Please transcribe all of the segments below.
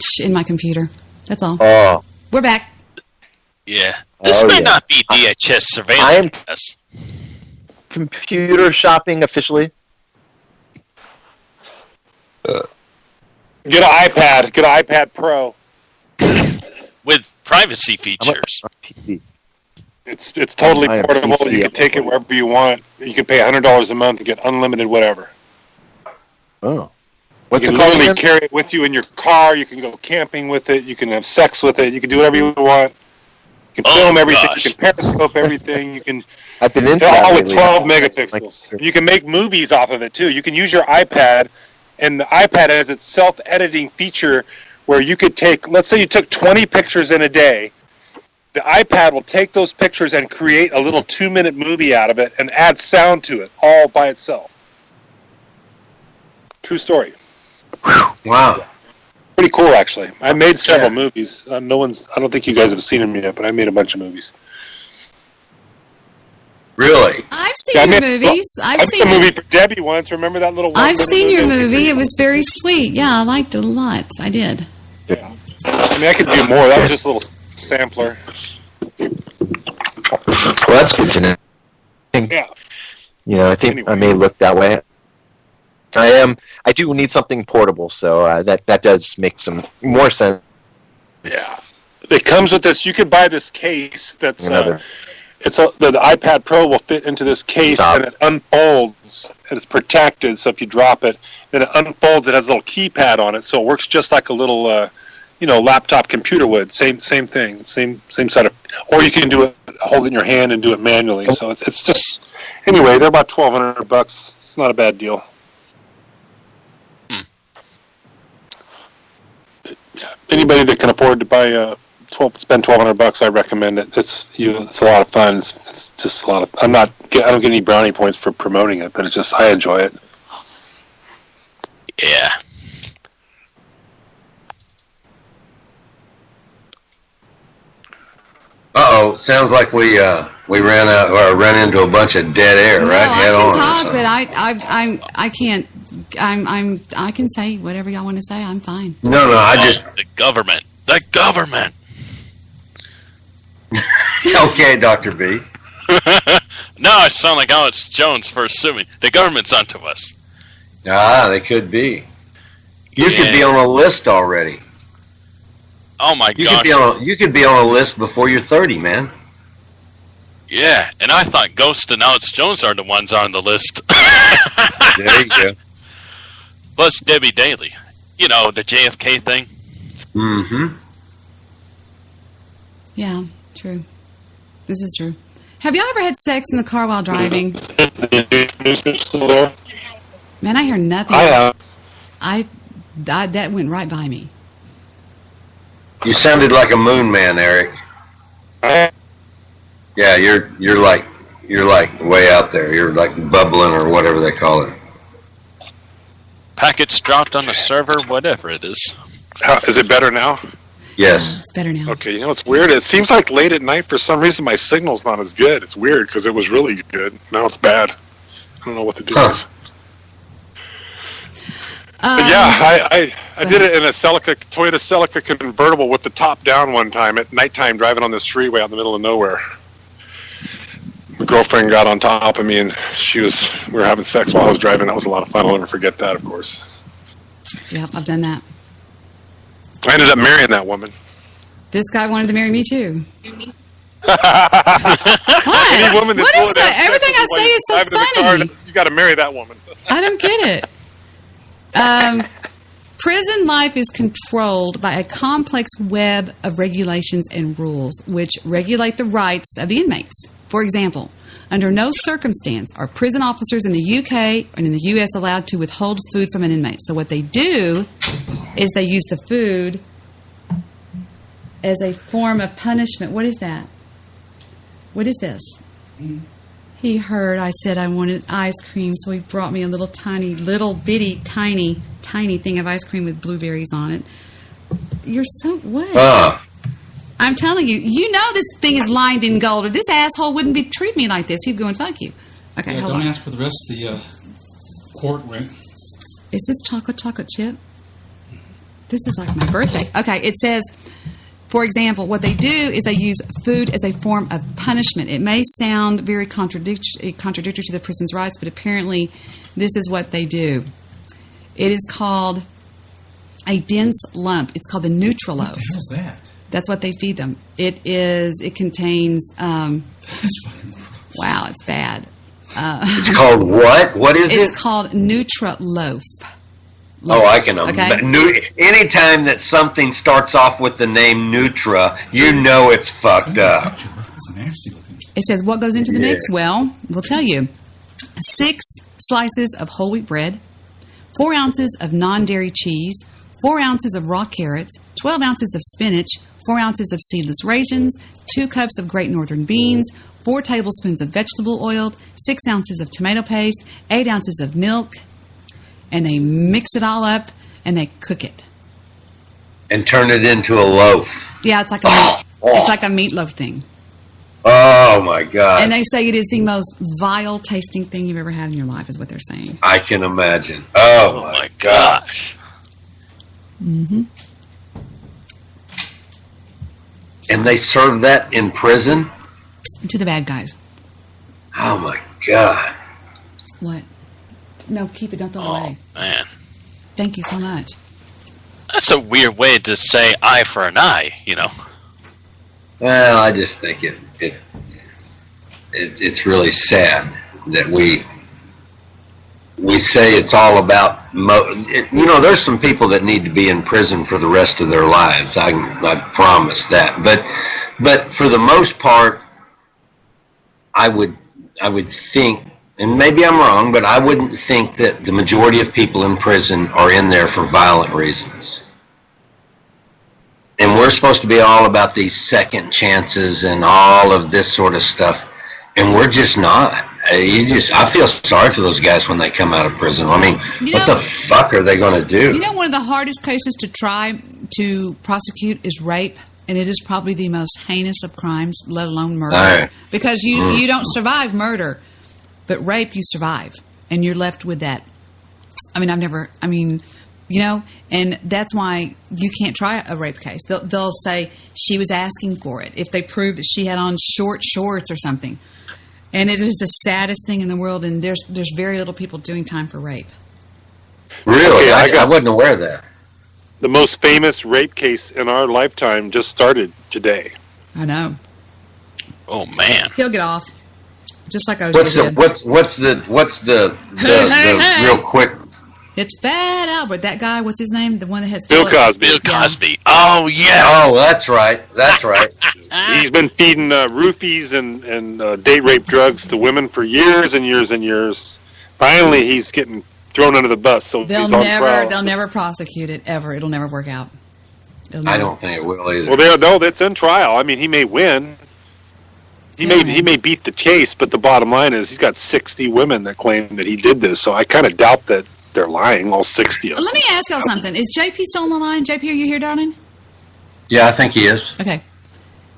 glitch in my computer. That's all. Oh. We're back. Yeah. This may not be DHS surveillance. I am computer shopping officially. Get an iPad. Get an iPad Pro. With privacy features. It's totally portable. You can take it wherever you want. You can pay $100 a month and get unlimited whatever. Oh. What's you can literally carry it with you in your car. You can go camping with it. You can have sex with it. You can do whatever you want. You can film everything. Gosh. You can periscope everything. You can I've been into all that with 12 megapixels. You can make movies off of it too. You can use your iPad, and the iPad has its self-editing feature where you could take, let's say you took 20 pictures in a day. The iPad will take those pictures and create a little 2-minute movie out of it and add sound to it all by itself. True story. Wow. Pretty cool, actually. I made several movies. I don't think you guys have seen them yet, but I made a bunch of movies. Really? I've seen your movies. I made a movie for Debbie once. Remember that little? I've seen your movie. It was very sweet. Yeah, I liked it a lot. I did. Yeah. I mean, I could do more. That was just a little sampler. Well, that's good to know. Yeah. You know, I think I may look that way. I do need something portable, so that does make some more sense. Yeah. It comes with this. You could buy this case that's the iPad Pro will fit into this case, and it unfolds, and it's protected, so if you drop it, then it unfolds. It has a little keypad on it, so it works just like a little laptop computer would. Same thing, same side of, or you can do it, hold it in your hand and do it manually. So it's just, anyway, they're about $1,200. It's not a bad deal. Anybody that can afford to buy spend $1,200, I recommend it. It's a lot of fun. It's just a lot of. I don't get any brownie points for promoting it, but it's just I enjoy it. Yeah. Sounds like we ran into a bunch of dead air, no, right? I can talk, but I can't. I can say whatever y'all want to say. I'm fine. No, the government. Okay, Dr. B. No, I sound like Alex Jones for assuming the government's onto us. They could be. You could be on a list already. Oh my gosh! You could be on a list before you're 30, man. Yeah, and I thought Ghost and Alex Jones are the ones on the list. There you go. Plus Debbie Daly. You know, the JFK thing. Mm-hmm. Yeah, true. This is true. Have y'all ever had sex in the car while driving? Man, I hear nothing. I have. That went right by me. You sounded like a moon man, Eric. Yeah, you're like way out there. You're like bubbling or whatever they call it. Packets dropped on the server, whatever it is. Is it better now? Yes. It's better now. Okay, it's weird. It seems like late at night, for some reason, my signal's not as good. It's weird because it was really good. Now it's bad. I don't know what to do. I did it in a Toyota Celica convertible with the top down one time at nighttime, driving on this freeway out in the middle of nowhere. My girlfriend got on top of me, and we were having sex while I was driving. That was a lot of fun. I'll never forget that, of course. Yep, I've done that. I ended up marrying that woman. This guy wanted to marry me too. What? What is that? Everything I say is so funny. You got to marry that woman. I don't get it. Prison life is controlled by a complex web of regulations and rules which regulate the rights of the inmates. For example, under no circumstance are prison officers in the UK and in the US allowed to withhold food from an inmate. So what they do is they use the food as a form of punishment. What is that? What is this? He heard I said I wanted ice cream, so he brought me a little bitty, tiny thing of ice cream with blueberries on it. You're so what? I'm telling you, this thing is lined in gold, or this asshole wouldn't treat me like this. He'd be going, fuck you. Okay, hold on. Don't ask for the rest of the court rent. Is this chocolate chip? This is like my birthday. Okay, it says, for example, what they do is they use food as a form of punishment. It may sound very contradictory to the prison's rights, but apparently this is what they do. It is called a dense lump. It's called the Nutriloaf. What the hell's that? That's what they feed them. It contains, That's fucking gross. wow, it's bad. It's called what? What is it? It's called Nutriloaf. Oh, I can imagine. Okay. Anytime that something starts off with the name Nutra, you know it's fucked up. That's nasty looking. It says what goes into the Yeah. mix? Well, we'll tell you. 6 slices of whole wheat bread, 4 ounces of non-dairy cheese, 4 ounces of raw carrots, 12 ounces of spinach, 4 ounces of seedless raisins, 2 cups of Great Northern beans, 4 tablespoons of vegetable oil, 6 ounces of tomato paste, 8 ounces of milk, and they mix it all up and they cook it. And turn it into a loaf. Yeah, it's like a meatloaf thing. Oh my God. And they say it is the most vile tasting thing you've ever had in your life, is what they're saying. I can imagine. Oh my God. gosh. Mm-hmm. And they serve that in prison? To the bad guys. Oh my God. What? No, keep it. Don't throw it Oh, away. man. Thank you so much. That's a weird way to say eye for an eye, you know. Well, I just think it's really sad that we say it's all about there's some people that need to be in prison for the rest of their lives. I promise that. But for the most part, I would think, and maybe I'm wrong, but I wouldn't think that the majority of people in prison are in there for violent reasons. And we're supposed to be all about these second chances and all of this sort of stuff, and we're just not. I feel sorry for those guys when they come out of prison. I mean, what the fuck are they going to do? You know, one of the hardest cases to try to prosecute is rape, and it is probably the most heinous of crimes, let alone murder. Right. Because you don't survive murder, but rape you survive, and you're left with that. And that's why you can't try a rape case. They'll say she was asking for it if they prove that she had on short shorts or something. And it is the saddest thing in the world, and there's very little people doing time for rape. Really? Okay, I wasn't aware of that. The most famous rape case in our lifetime just started today. I know. Oh, man. He'll get off, just like OJ What's did. the real quick? It's Fat Albert. That guy, what's his name? The one that has Bill Cosby. Bill Cosby. Oh, yeah. Oh, that's right. That's right. He's been feeding roofies and date rape drugs to women for years and years and years. Finally, he's getting thrown under the bus. So They'll he's on trial. never prosecute it ever. It'll never work out. I don't think it will either. Well, that's in trial. I mean, he may win. He may beat the case, but the bottom line is he's got 60 women that claim that he did this. So I kind of doubt that they're lying, all 60 of them. Let me ask y'all something. Is JP still on the line? JP, are you here, darling? Yeah, I think he is. Okay.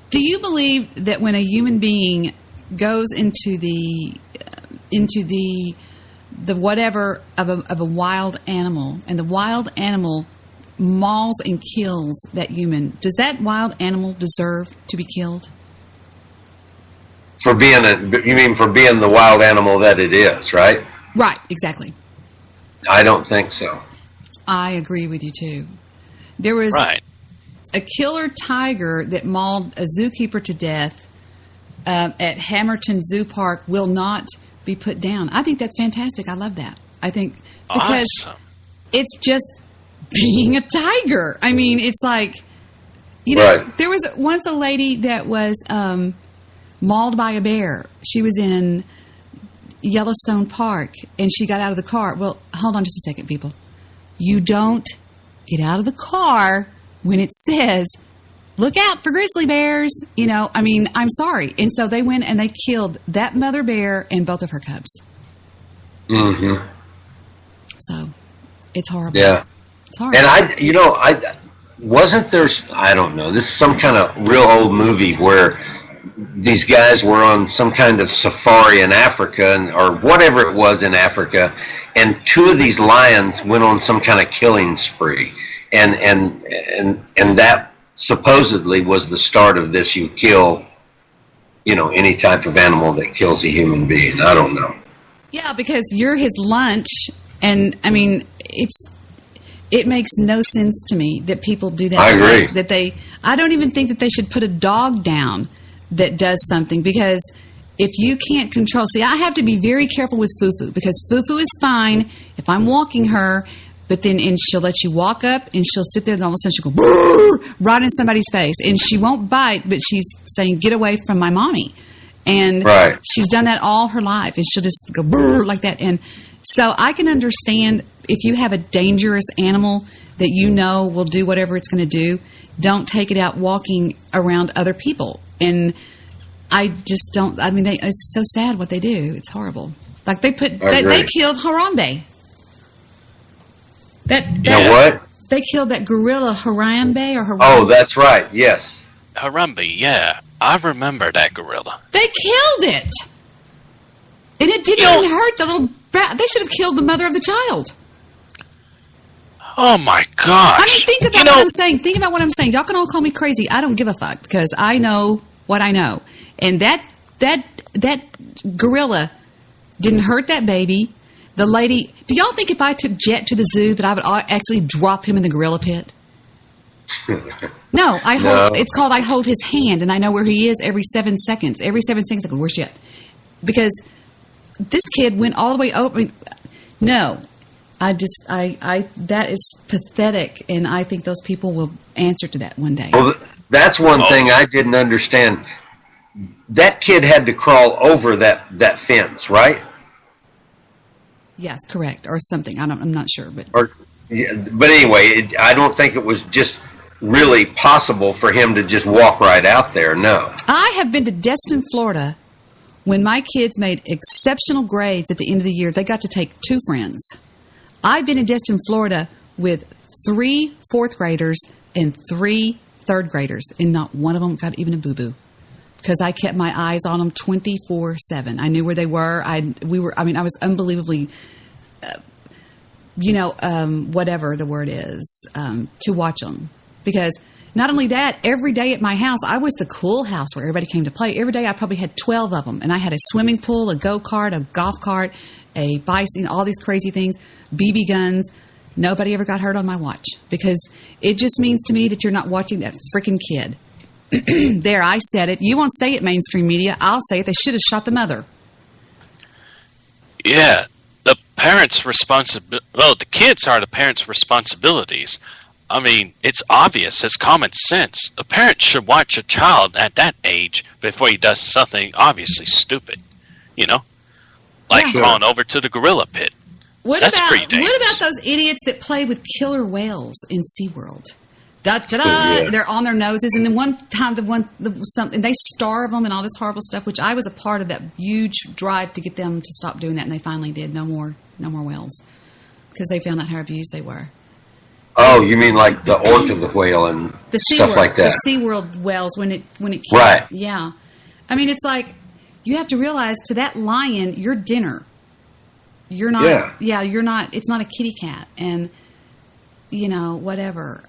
Do you believe that when a human being goes into the whatever of a wild animal, and the wild animal mauls and kills that human, does that wild animal deserve to be killed? You mean for being the wild animal that it is, right? Right, exactly. I don't think so. I agree with you too. There was a killer tiger that mauled a zookeeper to death at Hamilton Zoo Park will not be put down. I think that's fantastic. I love that. I think because it's just being a tiger. I mean, it's like, there was once a lady that was mauled by a bear. She was in Yellowstone Park, and she got out of the car. Well, hold on just a second, people. You don't get out of the car when it says, look out for grizzly bears. I'm sorry. And so they went and they killed that mother bear and both of her cubs. Mm-hmm. So it's horrible. Yeah. It's horrible. And wasn't there, I don't know, this is some kind of real old movie where these guys were on some kind of safari in Africa or whatever it was in Africa, and 2 of these lions went on some kind of killing spree. and that supposedly was the start of this. You kill, any type of animal that kills a human being. I don't know. Yeah, because you're his lunch, and I mean, it makes no sense to me that people do that. I agree. I don't even think that they should put a dog down that does something, because if you can't control, see, I have to be very careful with Fufu, because Fufu is fine if I'm walking her, but then she'll let you walk up and she'll sit there and all of a sudden she'll go brrr, right in somebody's face, and she won't bite, but she's saying, "Get away from my mommy." And she's done that all her life, and she'll just go brrr like that. And so I can understand if you have a dangerous animal that will do whatever it's going to do, don't take it out walking around other people. And I just don't. I mean, it's so sad what they do. It's horrible. Like they killed Harambe. What? They killed that gorilla Harambe or Harambe. Oh, that's right. Yes. Harambe, yeah. I remember that gorilla. They killed it. And it didn't even hurt the little brat. They should have killed the mother of the child. Oh, my gosh. I mean, think about what I'm saying. Think about what I'm saying. Y'all can all call me crazy. I don't give a fuck, because I know what I know. And that gorilla didn't hurt that baby. The lady, do y'all think if I took Jet to the zoo that I would actually drop him in the gorilla pit? No, it's called I hold his hand, and I know where he is every 7 seconds. Every 7 seconds, I go, "Where's Jet?" Because this kid went all the way over. No, that is pathetic, and I think those people will answer to that one day. Well, that's one thing I didn't understand. That kid had to crawl over that fence, right? Yes, correct, or something. I'm not sure, but but anyway, I don't think it was just really possible for him to just walk right out there. No. I have been to Destin, Florida, when my kids made exceptional grades at the end of the year. They got to take 2 friends. I've been in Destin, Florida with 3 4th graders and 3 3rd graders, and not one of them got even a boo-boo, because I kept my eyes on them 24/7. I knew where they were. I was unbelievably, whatever the word is, to watch them. Because not only that, every day at my house, I was the cool house where everybody came to play. Every day I probably had 12 of them, and I had a swimming pool, a go-kart, a golf cart, a bicycle, all these crazy things, BB guns. Nobody ever got hurt on my watch, because it just means to me that you're not watching that freaking kid. There, I said it. You won't say it, mainstream media. I'll say it. They should have shot the mother. Yeah, the kids are the parents' responsibilities. I mean, it's obvious. It's common sense. A parent should watch a child at that age before he does something obviously stupid. Like going over to the gorilla pit. That's pretty dangerous. What about those idiots that play with killer whales in SeaWorld? Da-da-da, they're on their noses, and then one time they starve them and all this horrible stuff, which I was a part of that huge drive to get them to stop doing that, and they finally did. No more whales, because they found out how abused they were. Oh, you mean like the orca whale and stuff like that? The SeaWorld whales when it killed. Right. Yeah. I mean, it's like, you have to realize, to that lion, you're dinner. You're not, you're not, it's not a kitty cat, and, whatever.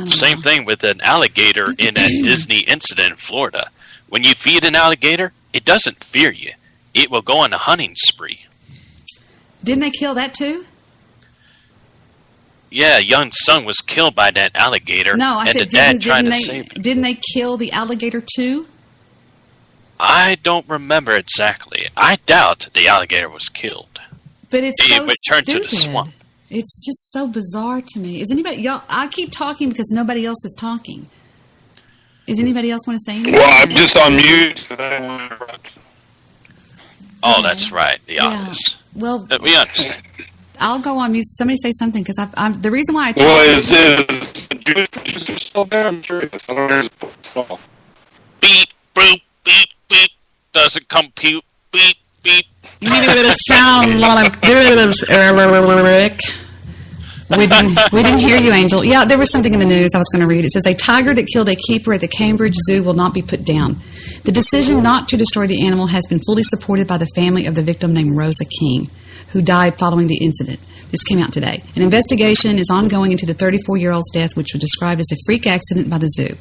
Same thing with an alligator in that Disney incident in Florida. When you feed an alligator, it doesn't fear you. It will go on a hunting spree. Didn't they kill that too? Yeah, a young son was killed by that alligator. No, I said, the dad tried to save him. Didn't they kill the alligator too? I don't remember exactly. I doubt the alligator was killed. But it's so returned to the swamp. It's just so bizarre to me. Is anybody, y'all? I keep talking because nobody else is talking. Does anybody else want to say anything? Well, I'm just on mute. Oh, that's right. The obvious. Well, we understand. I'll go on mute. Somebody say something, because I'm the reason why I talk. Well, is the Jewish producer still there? I'm curious. Beep, boop, beep, beep. Doesn't compute. Beep, beep. Sound Rick. We didn't hear you, Angel. Yeah, there was something in the news I was going to read. It says, a tiger that killed a keeper at the Cambridge Zoo will not be put down. The decision not to destroy the animal has been fully supported by the family of the victim named Rosa King, who died following the incident. This came out today. An investigation is ongoing into the 34-year-old's death, which was described as a freak accident by the zoo.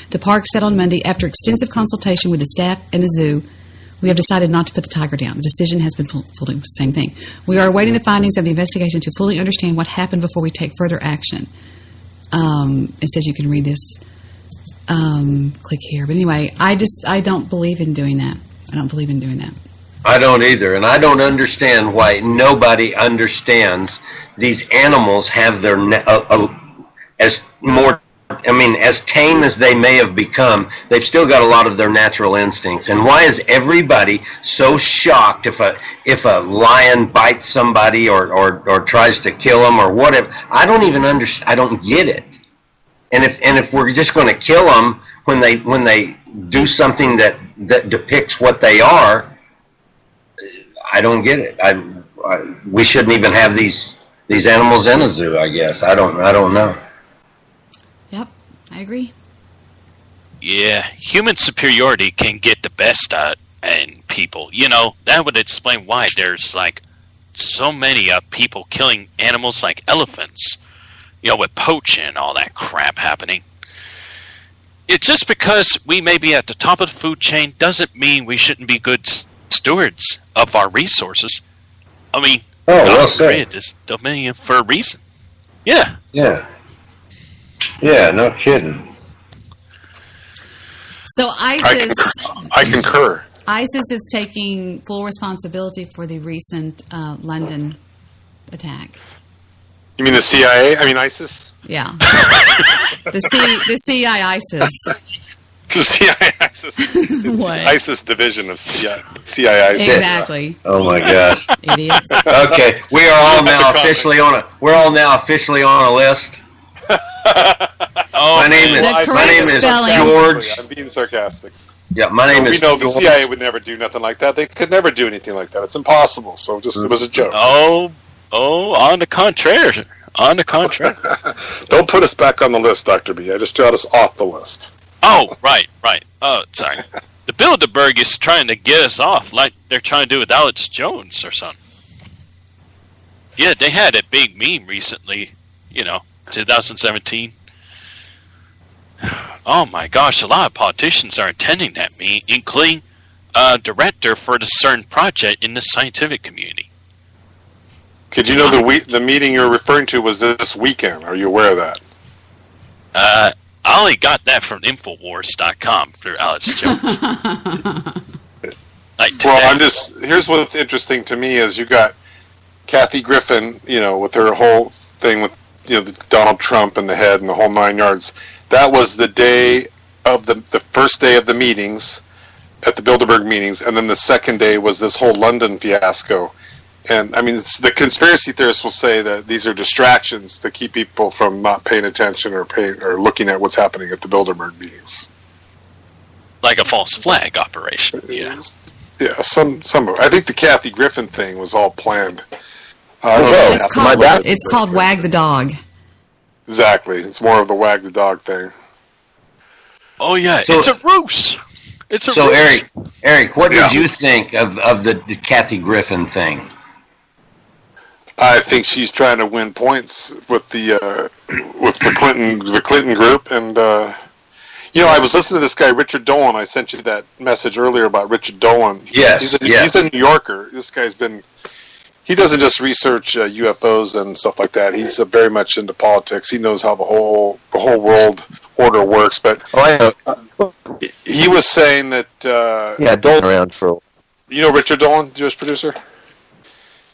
The park said on Monday, after extensive consultation with the staff and the zoo, we have decided not to put the tiger down. The decision has been pulled. Same thing. We are awaiting the findings of the investigation to fully understand what happened before we take further action. It says you can read this. Click here. But anyway, I don't believe in doing that. I don't believe in doing that. I don't either, and I don't understand why nobody understands these animals have their as tame as they may have become, they've still got a lot of their natural instincts. And why is everybody so shocked if a lion bites somebody or tries to kill them or whatever? I don't even understand. I don't get it. And if we're just going to kill them when they do something that depicts what they are, I don't get it. We shouldn't even have these animals in a zoo, I guess. I don't know. Yep, I agree. Yeah, human superiority can get the best out in people. You know, that would explain why there's like so many people killing animals like elephants. You know, with poaching and all that crap happening. It's just because we may be at the top of the food chain doesn't mean we shouldn't be good stewards of our resources. I mean, God created this dominion for a reason. Yeah. Yeah. Yeah, no kidding. So ISIS... I concur. ISIS is taking full responsibility for the recent London attack. You mean the CIA? I mean ISIS? Yeah. the CIA ISIS. The CIA ISIS. It's What? the ISIS division of CIA ISIS. Exactly. Oh my gosh. Idiots. Okay, we are all now officially on a list. Oh, My name is George. I'm being sarcastic. Yeah, my name is We know the George. CIA would never do nothing like that. They could never do anything like that. It's impossible. So it was a joke. Oh, on the contrary. On the contrary. Don't put us back on the list, Dr. B. I just got us off the list. Oh, right. Oh, sorry. The Bilderberg is trying to get us off like they're trying to do with Alex Jones or something. Yeah, they had a big meme recently, 2017. Oh my gosh, a lot of politicians are attending that meeting, including a director for the CERN project in the scientific community. Could you know the meeting you're referring to was this weekend? Are you aware of that? I only got that from Infowars.com through Alex Jones. Here's what's interesting to me is you got Kathy Griffin, with her whole thing with, the Donald Trump and the head and the whole 9 yards. That was the day of the first day of the meetings, at the Bilderberg meetings, and then the second day was this whole London fiasco. And, I mean, the conspiracy theorists will say that these are distractions to keep people from not paying attention or looking at what's happening at the Bilderberg meetings. Like a false flag operation, yeah. Yeah, some of it. I think the Kathy Griffin thing was all planned. It's called Wag the Dog. Exactly. It's more of the wag the dog thing. Oh, yeah. So, it's a ruse. It's a so ruse. Eric, what did you think of the Kathy Griffin thing? I think she's trying to win points with the Clinton group, and I was listening to this guy Richard Dolan. I sent you that message earlier about Richard Dolan. Yes, he's a New Yorker. This guy's been. He doesn't just research UFOs and stuff like that. He's very much into politics. He knows how the whole world order works. But he was saying that Dolan around for. Richard Dolan, Jewish producer.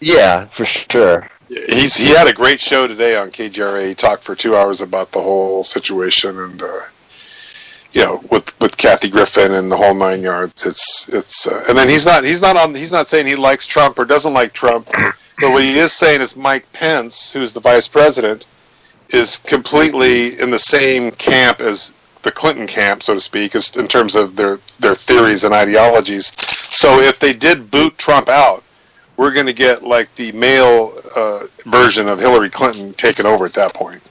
Yeah, for sure. He had a great show today on KGRA. He talked for 2 hours about the whole situation and with Kathy Griffin and the whole 9 yards. It's and then he's not saying he likes Trump or doesn't like Trump, but what he is saying is Mike Pence, who's the vice president, is completely in the same camp as the Clinton camp, so to speak, in terms of their theories and ideologies. So if they did boot Trump out, we're going to get like the male version of Hillary Clinton taken over at that point.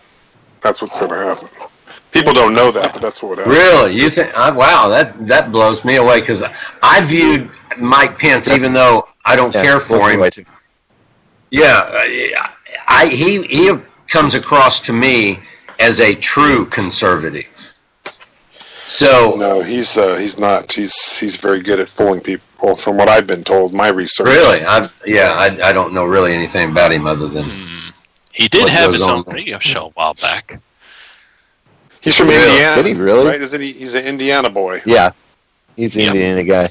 That's what's going to happen. People don't know that, but that's what would happen. Really? You think? Wow, that blows me away because I viewed Mike Pence, even though I don't care for him. Too. Yeah, he comes across to me as a true conservative. So no, he's not. He's very good at fooling people, from what I've been told. My research. Really, I don't know really anything about him other than he did have his own radio show a while back. He's from Indiana. Did he really? Right? Isn't he? He's an Indiana boy. Yeah, he's an Indiana guy.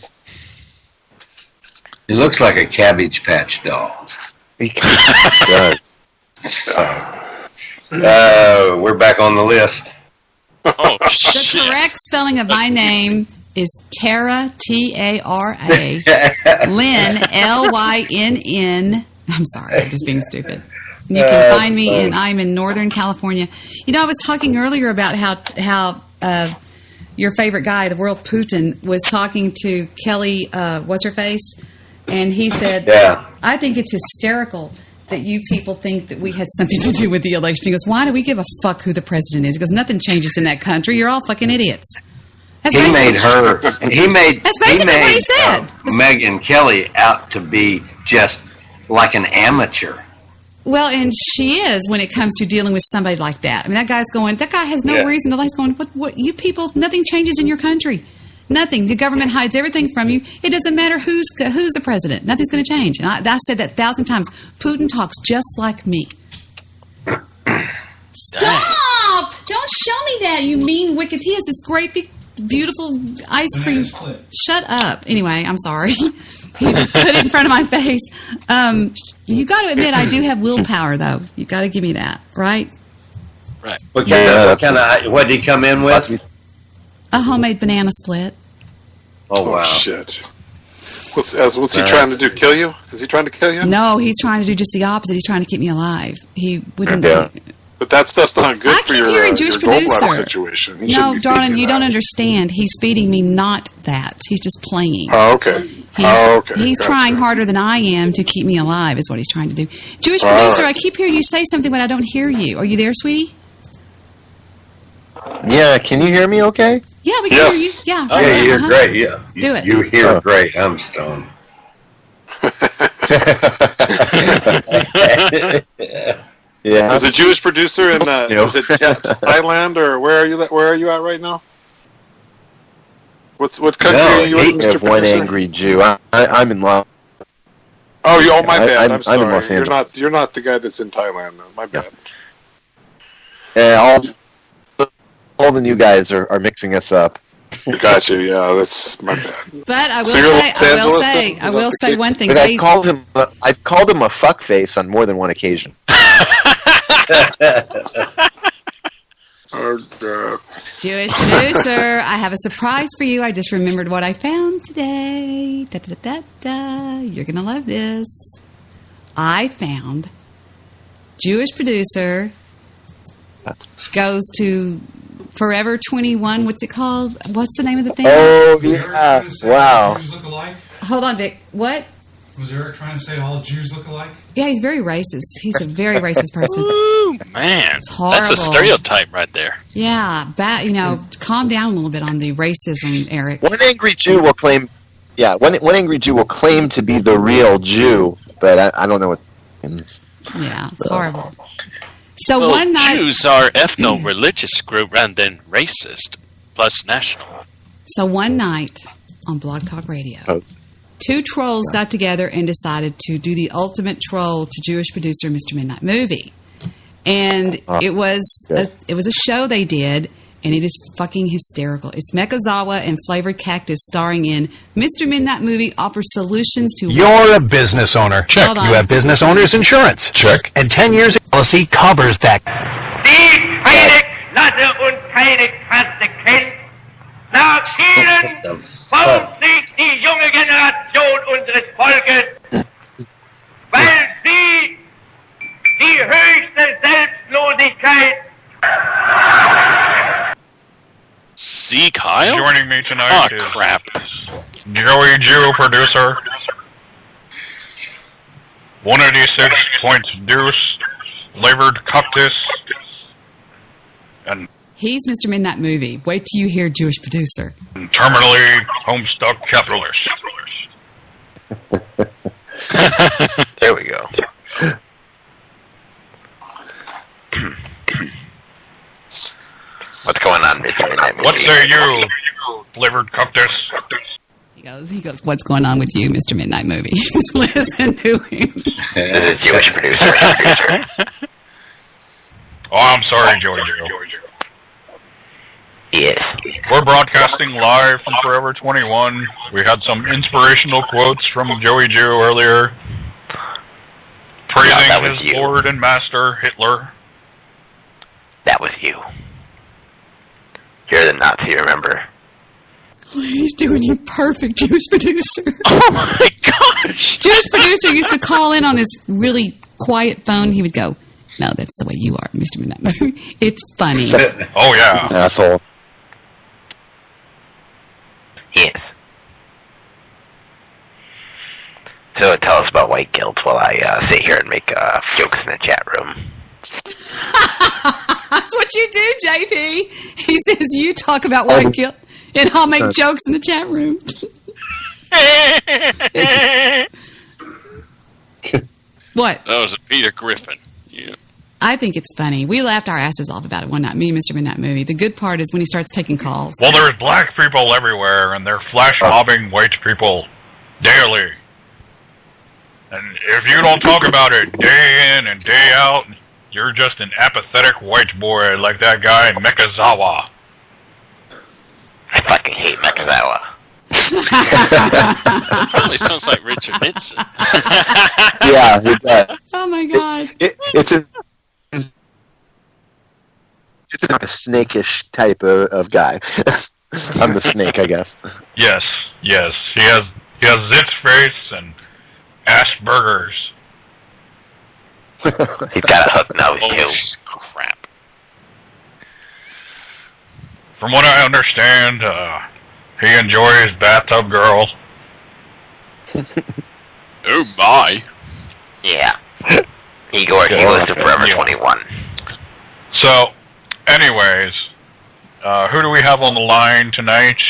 He looks like a Cabbage Patch doll. He does. We're back on the list. Oh, The shit. correct spelling of my name is Tara, Tara, Lynn, Lynn. I'm sorry, I'm just being stupid. You can find me, and I'm in Northern California. You know, I was talking earlier about how your favorite guy, the world Putin, was talking to Kelly, what's her face, and he said, I think it's hysterical that you people think that we had something to do with the election. He goes, why do we give a fuck who the president is? He goes, nothing changes in that country. You're all fucking idiots. That's He made That's basically what he said. Megyn Kelly out to be just like an amateur. Well, and she is when it comes to dealing with somebody like that. I mean, that guy has no reason to like going, what, you people, nothing changes in your country. Nothing. The government hides everything from you. It doesn't matter who's the president. Nothing's going to change. And I said that 1,000 times. Putin talks just like me. Stop! Don't show me that, you mean wicked. He has this great, big, beautiful ice cream. Shut up. Anyway, I'm sorry. He just put it in front of my face. You got to admit, I do have willpower, though. You got to give me that, right? Right. What did he come in with? A homemade banana split. Oh, wow. Shit. What's he trying to do? Kill you? Is he trying to kill you? No, he's trying to do just the opposite. He's trying to keep me alive. He wouldn't. Yeah. But that stuff's not good for your Jewish gallbladder producer situation. He No, shouldn't be darling, feeding you that. don't understand. He's feeding me not that. He's just playing. Oh, okay. He's trying harder than I am to keep me alive, is what he's trying to do. Jewish producer, I keep hearing you say something, but I don't hear you. Are you there, sweetie? Yeah, can you hear me okay? Yeah, we can hear you. Yeah. Yeah, you're great. Yeah. Do it. You hear great. I'm stoned. Yeah. Is a Jewish producer in is it Thailand, or where are you at right now? What country are you in, Mr. Have one Producer? angry Jew. I'm in love. Oh, my bad. I'm I'm sorry. in Los Angeles. You're not the guy that's in Thailand, though. My bad. Yeah, all the new guys are mixing us up. Gotcha. Yeah, that's my bad. But I So you're in Los Angeles then? I Is that will the say case? one thing. But I've called him a fuckface on more than one occasion. Jewish producer, I have a surprise for you. I just remembered what I found today. Da, da, da, da. You're going to love this. I found Jewish producer goes to Forever 21. What's it called? What's the name of the thing? Oh, yeah. Wow. Jews look alike? Hold on, Vic. What? Was Eric trying to say all Jews look alike? Yeah, he's very racist. He's a very racist person. Ooh, man. It's horrible. That's a stereotype right there. Yeah, calm down a little bit on the racism, Eric. One angry Jew will claim. Yeah, one angry Jew will claim to be the real Jew, but I don't know what it means. Yeah, it's horrible. So Well, one night, Jews are ethno-religious group rather than racist, plus national. So one night on Blog Talk Radio, two trolls got together and decided to do the ultimate troll to Jewish producer Mr. Midnight Movie. And it was a show they did, and it is fucking hysterical. It's Mekazawa and Flavored Cactus starring in Mr. Midnight Movie offers solutions to... You're a business owner. Check. Hold on. You have business owner's insurance. Check. And 10 years of policy covers that. Die keine Klasse und keine Kaste kennt, nach ihnen baut sich die junge Generation unseres Volkes, weil sie die höchste Selbstlosigkeit. See Kyle? Joining me tonight Oh, is crap. Joey Jew producer. 186 points deuce, flavored cactus, and He's Mr. Midnight Movie. Wait till you hear Jewish producer. terminally homestuck capitalist. There we go. Midnight Movie. What say you, flavored cactus? He goes, what's going on with you, Mr. Midnight Movie? Just listen to him. The Jewish producer. Oh, I'm sorry, Joey Joe. Yes. We're broadcasting live from Forever 21. We had some inspirational quotes from Joey Joe earlier, praising his Lord and Master, Hitler. That was you. You're the Nazi, remember? He's doing you perfect, Jewish producer. Oh my gosh! Jewish producer used to call in on this really quiet phone. He would go, "No, that's the way you are, Mr. Midnight Movie. It's funny." Oh yeah, asshole. Yes. So tell us about white guilt while I sit here and make jokes in the chat room. That's what you do, JP. He says you talk about white guilt, and I'll make jokes in the chat room. What? That was a Peter Griffin. Yeah. I think it's funny. We laughed our asses off about it one night, me and Mr. Midnight Movie. The good part is when he starts taking calls. Well, there's black people everywhere, and they're flash mobbing white people daily. And if you don't talk about it day in and day out, you're just an apathetic white boy like that guy Mekazawa. I fucking hate Mekazawa. Probably sounds like Richard Nixon. Yeah, it does. Oh my god! It's like a snakish type of guy. I'm the snake, I guess. Yes. He has zit face and Asperger's. He's got a hook nose too. Crap. From what I understand, he enjoys bathtub girls. Oh my! Yeah. He goes to Forever 21. So, anyways, who do we have on the line tonight?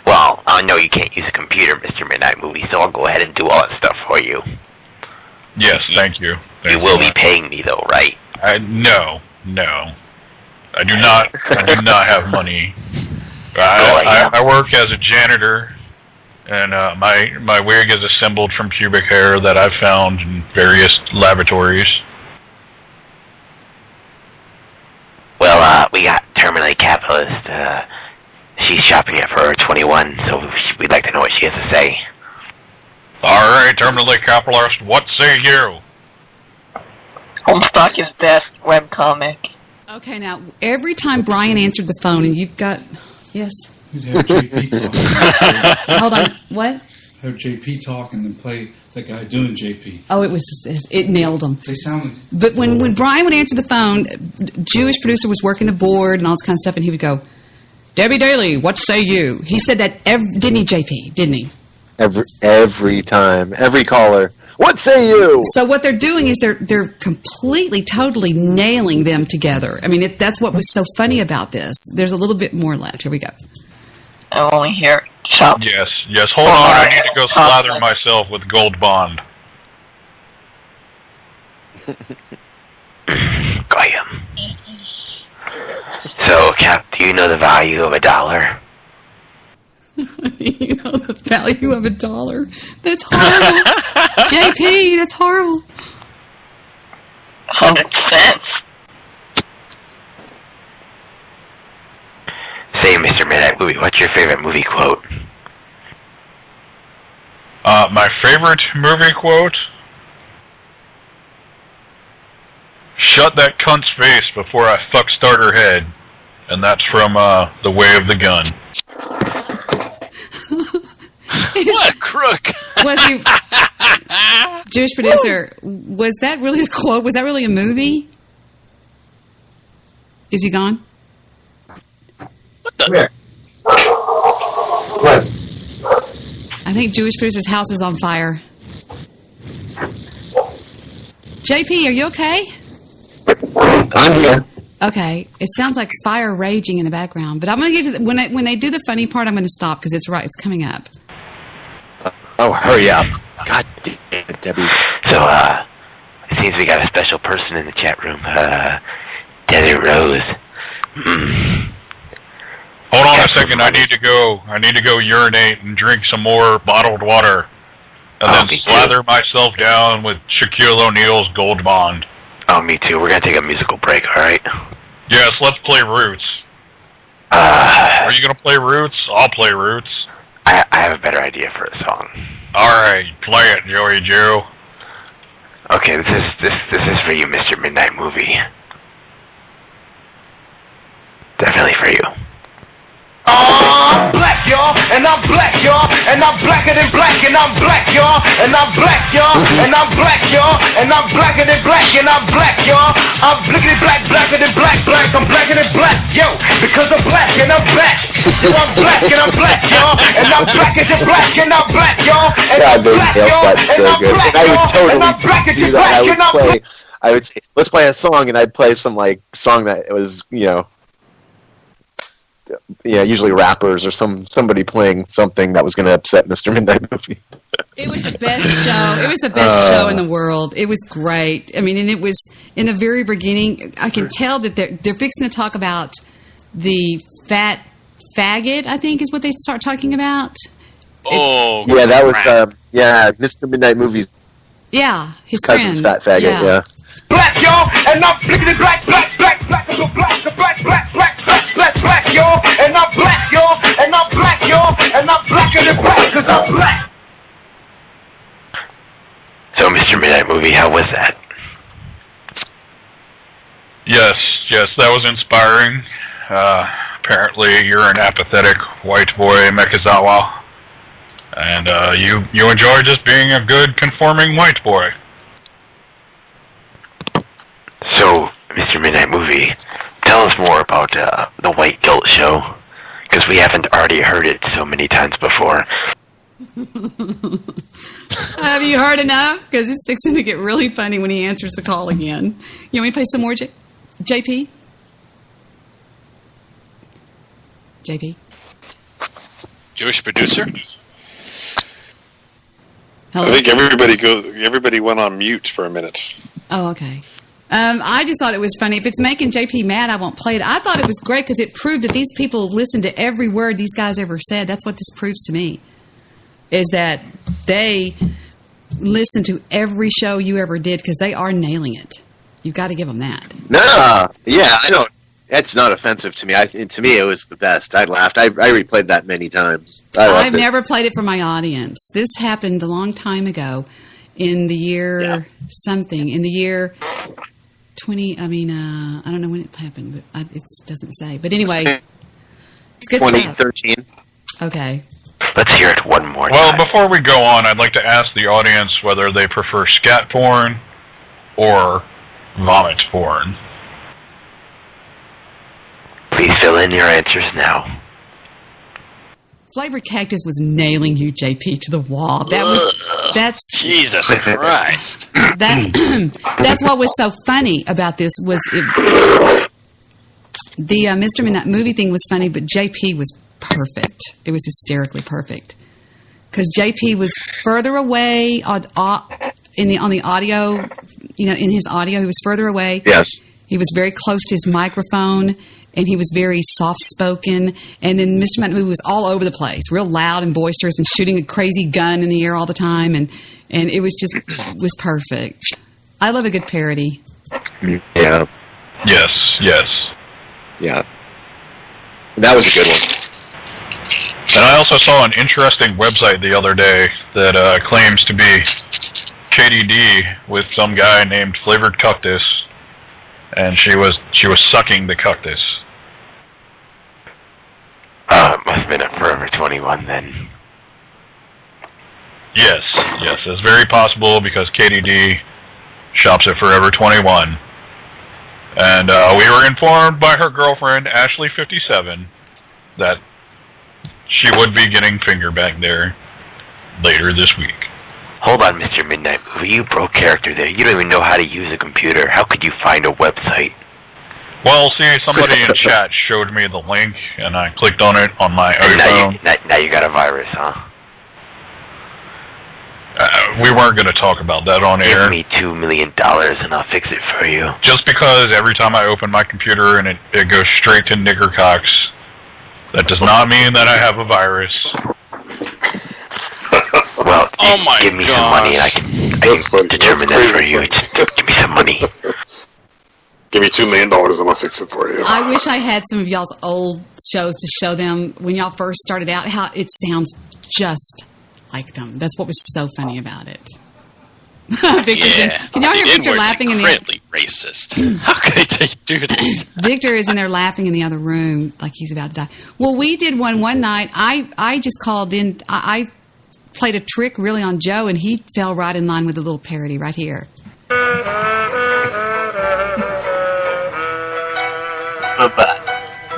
Well, I know you can't use a computer, Mr. Midnight Movie, so I'll go ahead and do all that stuff for you. Yes, thank you. You will be paying me, though, right? No. I do not have money. I work as a janitor, and my wig is assembled from pubic hair that I've found in various laboratories. Well, we got Terminally Capitalist. She's shopping at Forever 21, so we'd like to know what she has to say. All right, Terminally Capitalist, what say you? Homestuck is best webcomic. Okay, now every time Brian answered the phone, and you've got yes. You'd have JP talk. Hold on, what? Have JP talk and then play the guy doing JP. Oh, it nailed him. They sound. But when Brian would answer the phone, Jewish producer was working the board and all this kind of stuff, and he would go, "Debbie Daly, what say you?" He said that didn't he, JP? Didn't he? Every time, every caller. What say you? So what they're doing is they're completely, totally nailing them together. I mean, that's what was so funny about this. There's a little bit more left. Here we go. I only hear chop. Yes. Hold on, I need to go slather myself with Gold Bond. Goyim. So, Cap, do you know the value of $1? You know the value of $1? That's horrible. JP, that's horrible. 100 cents. Say, Mr. Midnight Movie, what's your favorite movie quote? My favorite movie quote? Shut that cunt's face before I start her head. And that's from The Way of the Gun. What a crook! Was he Jewish producer? Was that really a quote? Was that really a movie? Is he gone? What the? What? I think Jewish producer's house is on fire. JP, are you okay? I'm here. Okay, it sounds like fire raging in the background, but I'm going to get to when they do the funny part. I'm going to stop because it's coming up. Oh, hurry up! God damn it, Debbie. So, it seems we got a special person in the chat room. Debbie Rose. Hold on a second. I need to go urinate and drink some more bottled water, and then slather myself down with Shaquille O'Neal's Gold Bond. Oh, me too. We're gonna take a musical break. All right. Yes, let's play Roots. Are you gonna play Roots? I'll play Roots. I have a better idea for a song. All right, play it, Joey Joe. Okay, this is for you, Mr. Midnight Movie. Definitely for you. I'm black, y'all, and I'm black, y'all, and I'm blacker than black, and I'm black, y'all, and I'm black, y'all, and I'm black, y'all, and I'm blacker than black, and I'm black, y'all. I'm blickety black, blacker than black, black, I'm blacker than black, yo, because I'm black and I'm black. Yo, I'm black and I'm black, y'all, and I'm blacker than black, and I'm black, y'all, and I'm black, y'all, and I'm black, y'all, and I'm blacker than black, and I'm black. I would say, let's play a song, and I'd play some like song that was, usually rappers or somebody playing something that was going to upset Mr. Midnight Movie. It was the best show. It was the best show in the world. It was great. I mean, and it was in the very beginning. I can tell that they're fixing to talk about the fat faggot, I think is what they start talking about. Oh, yeah, that was Mr. Midnight Movie's his cousin's friend. fat faggot. Yeah. Black, y'all, and I'm blickety black, black, black, black, black, black, black, black, black, black, black, y'all, and I'm black, y'all, and I'm black, y'all, and I'm blacker than black, because I'm black. So, Mr. Midnight Movie, how was that? Yes, that was inspiring. Apparently, you're an apathetic white boy, Mekizawa, and you enjoy just being a good, conforming white boy. So, Mr. Midnight Movie, tell us more about the White Guilt Show, because we haven't already heard it so many times before. Have you heard enough? Because it's fixing to get really funny when he answers the call again. You want me to play some more, JP? JP? Jewish producer? Hello? I think everybody went on mute for a minute. Oh, okay. I just thought it was funny. If it's making JP mad, I won't play it. I thought it was great because it proved that these people listen to every word these guys ever said. That's what this proves to me, is that they listen to every show you ever did because they are nailing it. You've got to give them that. No, I don't. That's not offensive to me. To me, it was the best. I laughed. I replayed that many times. I've never played it for my audience. This happened a long time ago in the year something. In the year 20, I don't know when it happened, but it doesn't say. But anyway, it's good 2013. stuff. Okay. Let's hear it one more time. Well, before we go on, I'd like to ask the audience whether they prefer scat porn or vomit porn. Please fill in your answers now. Flavored Cactus was nailing you, JP, to the wall. That's Jesus Christ. That's what was so funny about this was the Mr. Midnight Movie thing was funny, but JP was perfect. It was hysterically perfect because JP was further away on the audio. In his audio, he was further away. Yes, he was very close to his microphone. And he was very soft-spoken. And then Mr. Midnight Movie was all over the place, real loud and boisterous and shooting a crazy gun in the air all the time. And it was was perfect. I love a good parody. Yeah. Yes. Yeah. That was a good one. And I also saw an interesting website the other day that claims to be KDD with some guy named Flavored Cactus, and she was sucking the cactus. It must have been at Forever 21 then. Yes, it's very possible because KDD shops at Forever 21. And we were informed by her girlfriend, Ashley57, that she would be getting finger back there later this week. Hold on, Mr. Midnight Movie, you broke character there. You don't even know how to use a computer. How could you find a website? Well, see, somebody in chat showed me the link, and I clicked on it on my iPhone. Now you got a virus, huh? we weren't going to talk about that on air. Give me $2 million and I'll fix it for you. Just because every time I open my computer and it goes straight to niggercocks, that does not mean that I have a virus. Well, give me some money and I can determine that for you. Just give me some money. Give me $2 million and I'll fix it for you. I wish I had some of y'all's old shows to show them when y'all first started out, how it sounds just like them. That's what was so funny about it. Victor's can y'all hear Victor laughing in the incredibly racist. How could they do this? Victor is in there laughing in the other room like he's about to die. Well, we did one night. I just called in. I played a trick really on Joe, and he fell right in line with the little parody right here.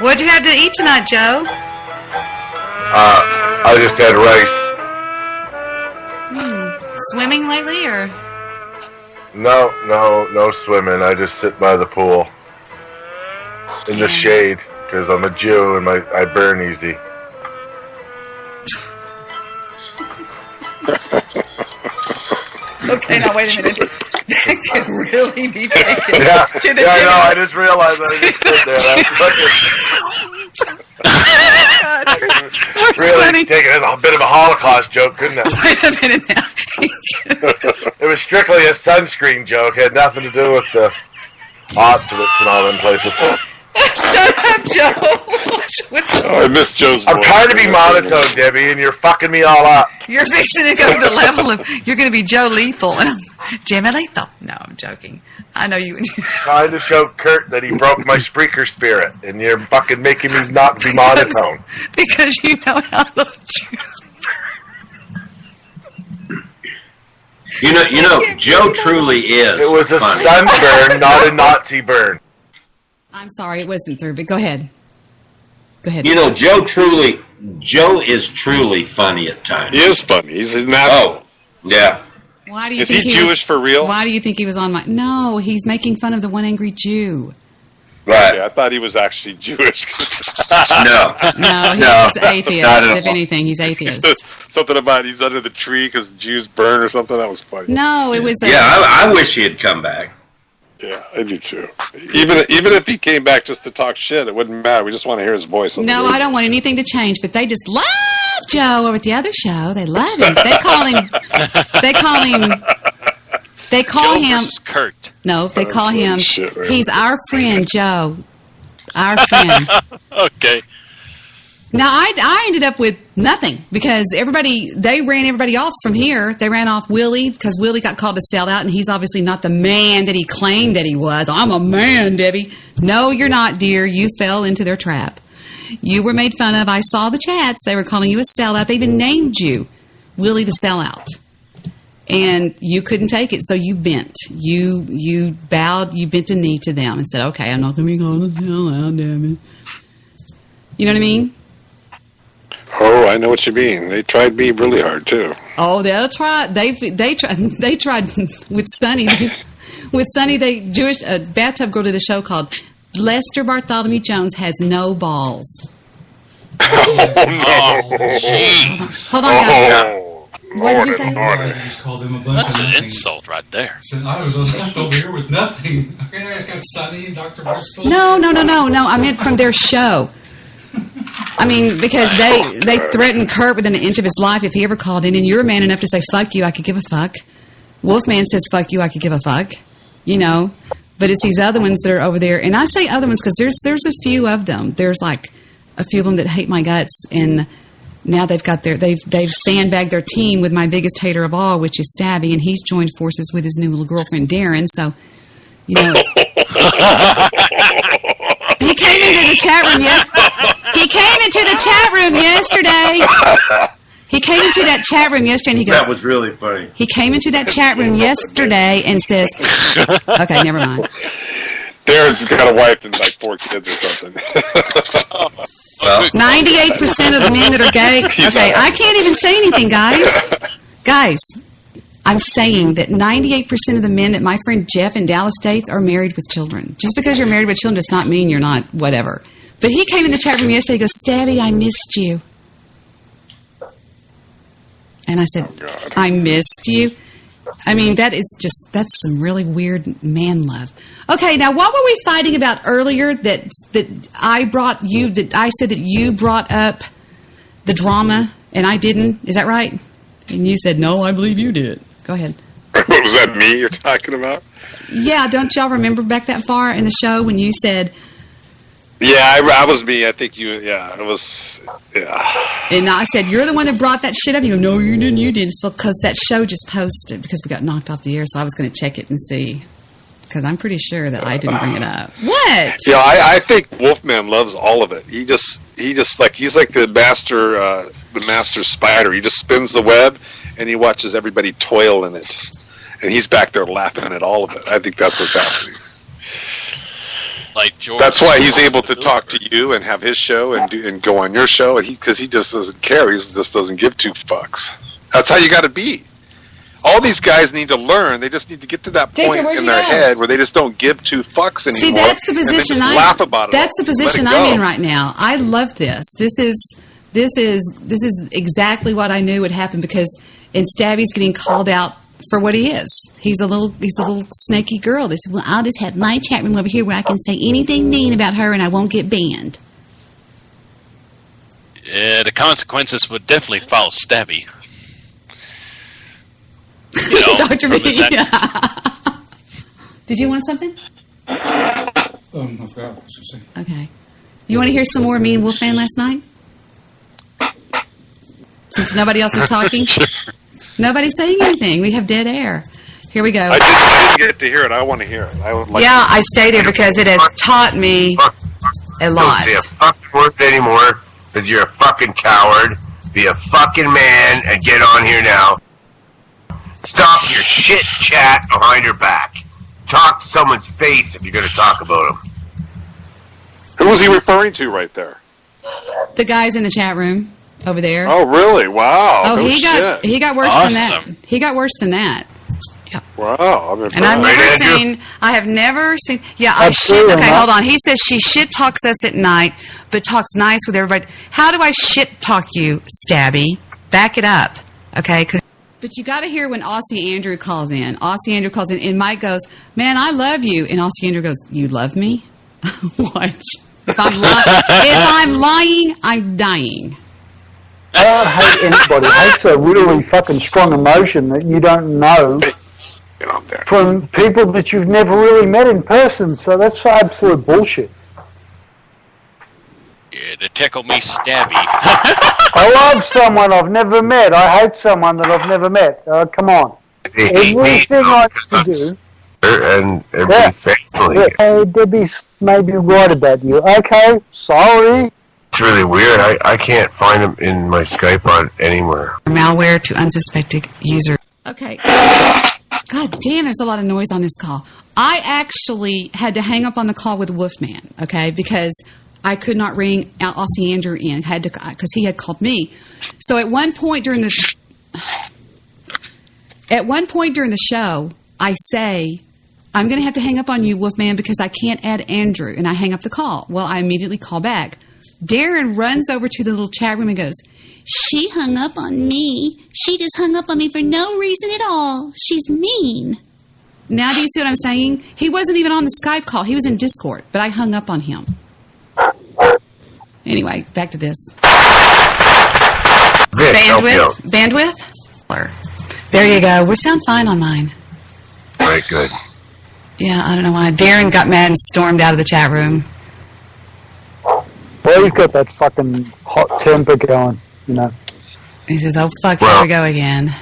What'd you have to eat tonight, Joe? I just had rice. Swimming lately, or? No swimming. I just sit by the pool in the shade because I'm a Jew and I burn easy. Okay, now wait a minute. That could really be taken to the I know. I just realized I just stood there. Really taking it a bit of a Holocaust joke, couldn't it? Wait a minute now. It was strictly a sunscreen joke. It had nothing to do with the Auschwitz and all them places. Shut up, Joe. I miss Joe's voice. I'm trying to be monotone, Debbie, and you're fucking me all up. You're fixing to go to the level of, you're going to be Joe Lethal. And I'm Jimmy Lethal. No, I'm joking. I know you. Trying to show Kurt that he broke my Spreaker spirit, and you're fucking making me not be monotone. Because you know how those Jews You know, Joe truly is. It was a funny. sunburn, not a Nazi burn. I'm sorry, it wasn't through, but go ahead. Go ahead. You know, Joe is truly funny at times. He is funny. He's natural. Oh, yeah. Why do you Is think he Jewish for real? Why do you think he was on my... No, he's making fun of the one angry Jew. Right. Okay, I thought he was actually Jewish. No, he's atheist. If anything, he's atheist. Something about he's under the tree because Jews burn or something. That was funny. No, it was... I wish he had come back. Yeah, I do too. Even if he came back just to talk shit, it wouldn't matter. We just want to hear his voice. No, I don't want anything to change, but they just love Joe over at the other show. They love him. They call him Kurt. No, they call him right? He's our friend Joe. Our friend. Okay. Now I ended up with nothing because they ran everybody off from here. They ran off Willie because Willie got called a sellout, and he's obviously not the man that he claimed that he was. I'm a man, Debbie. No, you're not, dear. You fell into their trap. You were made fun of. I saw the chats. They were calling you a sellout. They even named you Willie the Sellout. And you couldn't take it, so you bent. You bowed, you bent a knee to them and said, okay, I'm not going to be called a sellout, damn it. You know what I mean? Oh, I know what you mean. They tried me really hard too. Oh, they'll try. They tried with Sonny. With Sonny, Bathtub Girl did a show called Lester Bartholomew Jones Has No Balls. Oh, jeez. Hold on, guys. What did you say? Just call them a bunch That's of an nothings. insult right there. So I was left over here with nothing. Okay, I just got Sonny and Dr. Bristol. No. I meant from their show. I mean, because they threatened Kurt within an inch of his life if he ever called in, and you're man enough to say, fuck you, I could give a fuck. Wolfman says, fuck you, I could give a fuck. You know? But it's these other ones that are over there. And I say other ones because there's a few of them. There's like a few of them that hate my guts, and now they've sandbagged their team with my biggest hater of all, which is Stabby, and he's joined forces with his new little girlfriend, Darren. So, you know, he came into the chat room yesterday. He came into that chat room yesterday, and he goes, That was really funny. He came into that chat room yesterday and says, okay, never mind. Darren's got a wife and like 4 kids or something. Well, 98% of the men that are gay. Okay, I can't even say anything, guys. I'm saying that 98% of the men that my friend Jeff in Dallas dates are married with children. Just because you're married with children does not mean you're not whatever. But he came in the chat room yesterday. He goes, Stabby, I missed you. And I said, I missed you. I mean, that's some really weird man love. Okay, now what were we fighting about earlier that I brought you, that I said that you brought up the drama and I didn't? Is that right? And you said, no, I believe you did. Go ahead. Was that me you're talking about? Yeah, don't y'all remember back that far in the show when you said... Yeah, I was me. I think you, it was, And I said, you're the one that brought that shit up. You go, no, you didn't. It's because that show just posted, because we got knocked off the air, so I was going to check it and see. Because I'm pretty sure that I didn't bring it up. What? Yeah, I think Wolfman loves all of it. He just like, he's like the master spider. He just spins the web, and he watches everybody toil in it. And he's back there laughing at all of it. I think that's what's happening. Like George. That's why he's able to talk to you and have his show and go on your show, and because he just doesn't care. He just doesn't give two fucks. That's how you got to be. All these guys need to learn. They just need to get to that point in their head where they just don't give two fucks anymore. See, that's the position laugh about it. That's the position I'm in right now. I love this. This is exactly what I knew would happen, because Stabby's getting called out for what he is. He's a little snaky girl. They said, well, I'll just have my chat room over here where I can say anything mean about her and I won't get banned. Yeah, the consequences would definitely follow Stabby. You know, Dr. B. Did you want something? I forgot what you said. Okay. You want to hear some more me and Wolfman last night? Since nobody else is talking? Sure. Nobody's saying anything. We have dead air. Here we go. I didn't get to hear it. I want to hear it. I would like I stayed here because it has taught me a lot. Don't say a fucking word anymore, because you're a fucking coward. Be a fucking man and get on here now. Stop your shit chat behind your back. Talk to someone's face if you're going to talk about them. Who was he referring to right there? The guys in the chat room over there. Oh, really? Wow. Oh, no he got worse than that. He got worse than that. Wow. And I have never seen. Yeah, I shit. Okay, hold on. He says she shit talks us at night, but talks nice with everybody. How do I shit talk you, Stabby? Back it up, okay? But you got to hear when Aussie Andrew calls in. Aussie Andrew calls in, and Mike goes, "Man, I love you." And Aussie Andrew goes, "You love me?" What? If I'm lying, I'm dying. I don't hate anybody. Hate's a really fucking strong emotion that you don't know from people that you've never really met in person. So that's absolute bullshit. Yeah, to tickle me, Stabby. I love someone I've never met. I hate someone that I've never met. Come on. Everything I have to do. And be faithfully. Debbie's maybe right about you. Okay, sorry. It's really weird. I can't find them in my Skype on anywhere. Malware to unsuspecting user. Okay. God damn, there's a lot of noise on this call. I actually had to hang up on the call with Wolfman, okay, because I could not ring Aussie Andrew in. Because he had called me. So at one point during the show, I say, I'm going to have to hang up on you, Wolfman, because I can't add Andrew. And I hang up the call. Well, I immediately call back. Darren runs over to the little chat room and goes, "She hung up on me. She just hung up on me for no reason at all. She's mean." Now do you see what I'm saying? He wasn't even on the Skype call. He was in Discord, but I hung up on him. Anyway, back to this. Bandwidth? There you go. We sound fine on mine. Right, good. Yeah, I don't know why. Darren got mad and stormed out of the chat room. Well, he's got that fucking hot temper going, you know. He says, "Oh, fuck, here we go again."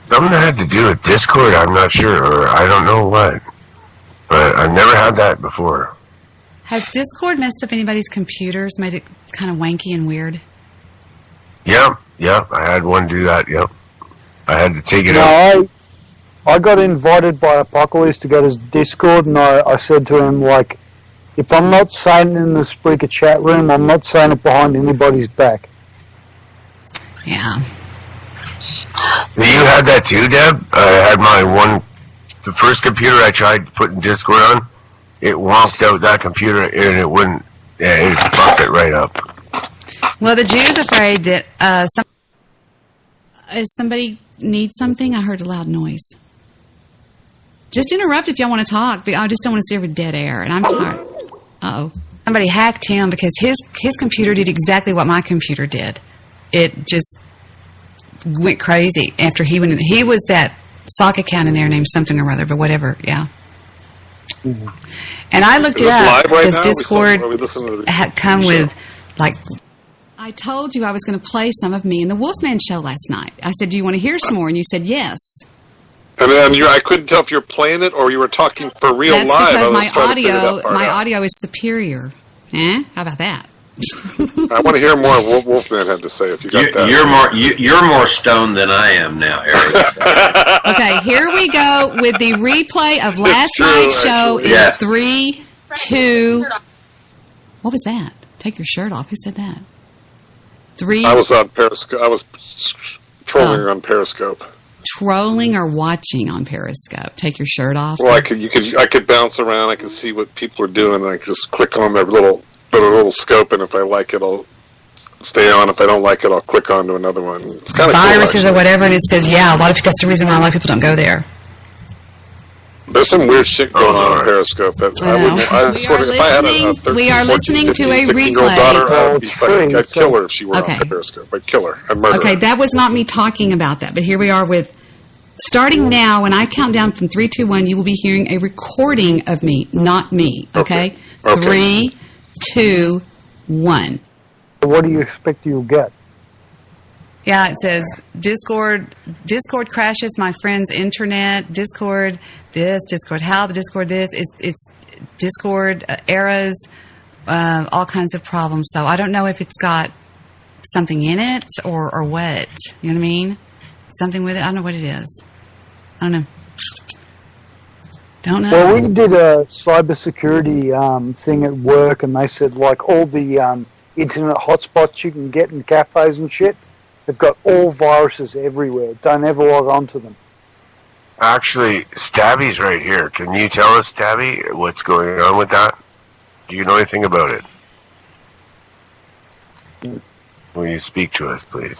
Something that had to do with Discord, I'm not sure, or I don't know what. But I've never had that before. Has Discord messed up anybody's computers, made it kind of wanky and weird? Yep, I had one do that, yep. I had to take it out. I got invited by Apocalypse to go to his Discord, and I said to him, like, if I'm not saying it in the Spreaker chat room, I'm not saying it behind anybody's back. Yeah. You had that too, Deb? I had the first computer I tried putting Discord on, it wonked out that computer and it wouldn't, it fucked it right up. Well, the Jew's afraid that Does somebody need something? I heard a loud noise. Just interrupt if y'all want to talk, but I just don't want to sit here with dead air, and I'm tired. Uh-oh. Somebody hacked him because his computer did exactly what my computer did. It just went crazy after he went in. He was that sock account in there named something or other, but whatever, yeah. Mm-hmm. And I looked it up because Discord had come with, like... I told you I was going to play some of me in the Wolfman show last night. I said, do you want to hear some more? And you said yes. And then I couldn't tell if you were playing it or you were talking for real live. That's because my audio is superior. How about that? I want to hear more of what Wolfman had to say. If you got that, you're more stoned than I am now, Eric. Okay, here we go with the replay of last night's show in 3, 2. What was that? Take your shirt off. Who said that? 3. I was on Periscope. I was trolling on Periscope. Trolling or watching on Periscope? Take your shirt off. Well, I could bounce around. I could see what people are doing. And I could just click on their little scope, and if I like it, I'll stay on. If I don't like it, I'll click on to another one. It's kind of viruses cool, or whatever, and it says, yeah, that's the reason why a lot of people don't go there. There's some weird shit going on Periscope. That we are listening to a replay. I'd kill her if she were on Periscope. I'd kill her. I'd murder her. Okay, that was not me talking about that, but here we are with, starting now, when I count down from 3, 2, 1, you will be hearing a recording of me, not me, okay? 3, 2, 1. What do you expect you'll get? Yeah, it says Discord crashes my friend's internet. Discord this, Discord how, the Discord this. It's Discord errors, all kinds of problems. So I don't know if it's got something in it or what. You know what I mean? Something with it. I don't know what it is. I don't know. Don't know. Well, we did a cybersecurity thing at work, and they said like all the internet hotspots you can get in cafes and shit, they've got all viruses everywhere. Don't ever log on to them. Actually, Stabby's right here. Can you tell us, Stabby, what's going on with that? Do you know anything about it? Will you speak to us, please?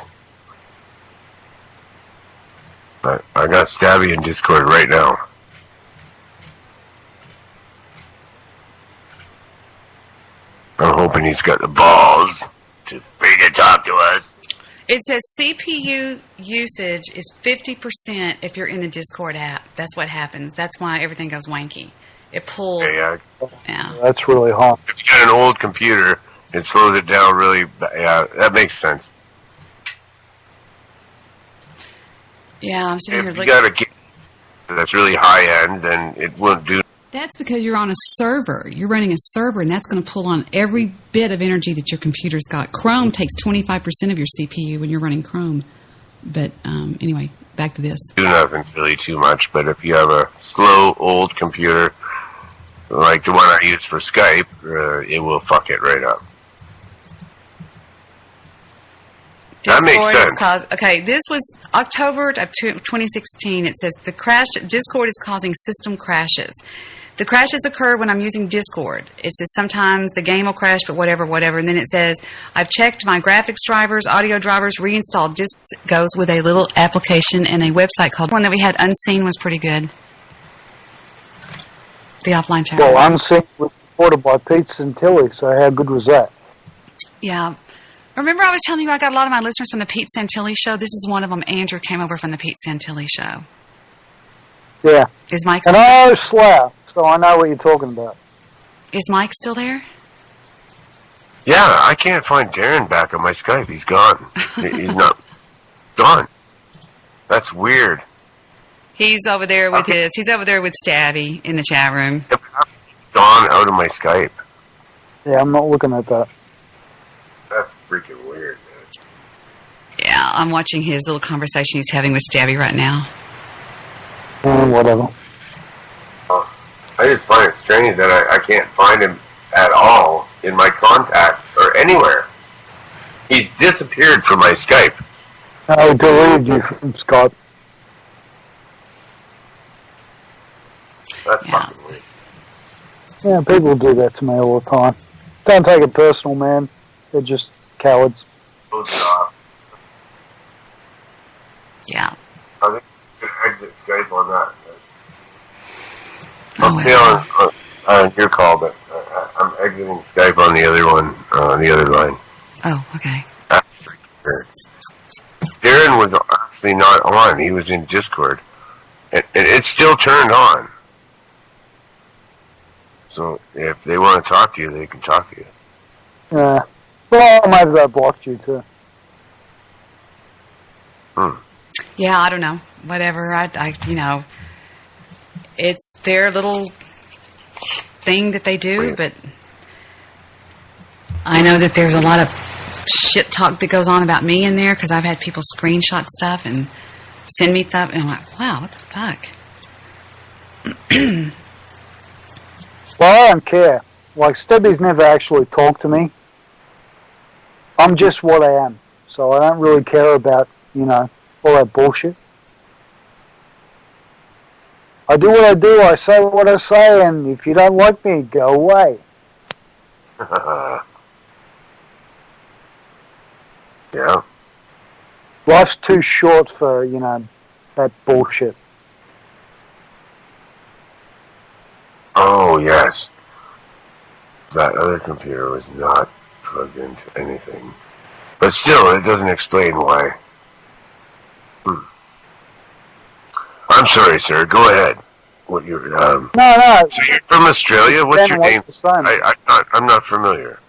I got Stabby in Discord right now. I'm hoping he's got the balls to free to talk to us. It says CPU usage is 50% if you're in the Discord app. That's what happens. That's why everything goes wanky. It pulls. Yeah. That's really hot. If you got an old computer, it slows it down really. Yeah, that makes sense. Yeah, I'm sitting here looking. If you got a game that's really high end, then it won't do. That's because you're on a server. You're running a server, and that's going to pull on every bit of energy that your computer's got. Chrome takes 25% of your CPU when you're running Chrome. But anyway, back to this. Do nothing really too much, but if you have a slow, old computer, like the one I use for Skype, it will fuck it right up. That makes sense. Okay, this was October of 2016. It says Discord is causing system crashes. The crashes occur when I'm using Discord. It says sometimes the game will crash, but whatever. And then it says, I've checked my graphics drivers, audio drivers, reinstalled. This goes with a little application and a website called, one that we had, Unseen, was pretty good. The offline chat. Well, Unseen was supported by Pete Santilli, so how good was that? Yeah. Remember I was telling you I got a lot of my listeners from the Pete Santilli show? This is one of them. Andrew came over from the Pete Santilli show. Yeah. Is Mike still there? And Slough, so I know what you're talking about. Is Mike still there? Yeah, I can't find Darren back on my Skype. He's gone. He's not gone. That's weird. He's over there with he's over there with Stabby in the chat room. Gone out of my Skype. Yeah, I'm not looking at that. That's freaking weird, man. Yeah, I'm watching his little conversation he's having with Stabby right now. Whatever. I just find it strange that I can't find him at all in my contacts or anywhere. He's disappeared from my Skype. I deleted you from Skype. That's fucking weird. Yeah, people do that to me all the time. Don't take it personal, man. They're just cowards. Yeah. I think you can exit Skype on that. Oh, I'll stay on your call, but I'm exiting Skype on the other one, on the other line. Oh, okay. Darren was actually not on. He was in Discord. And it's still turned on. So if they want to talk to you, they can talk to you. Yeah. Well, maybe they blocked you too. Yeah, I don't know. Whatever. I you know, it's their little thing that they do, but I know that there's a lot of shit talk that goes on about me in there because I've had people screenshot stuff and send me stuff, and I'm like, wow, what the fuck? Well, I don't care. Like, Stubby's never actually talked to me. I'm just what I am. So I don't really care about, you know, all that bullshit. I do what I do, I say what I say, and if you don't like me, go away. Yeah. Life's too short for, you know, that bullshit. Oh, yes. That other computer was not plugged into anything. But still, it doesn't explain why. I'm sorry, sir. Go ahead. What you're, No. So you're from Australia? What's your name? I'm not familiar.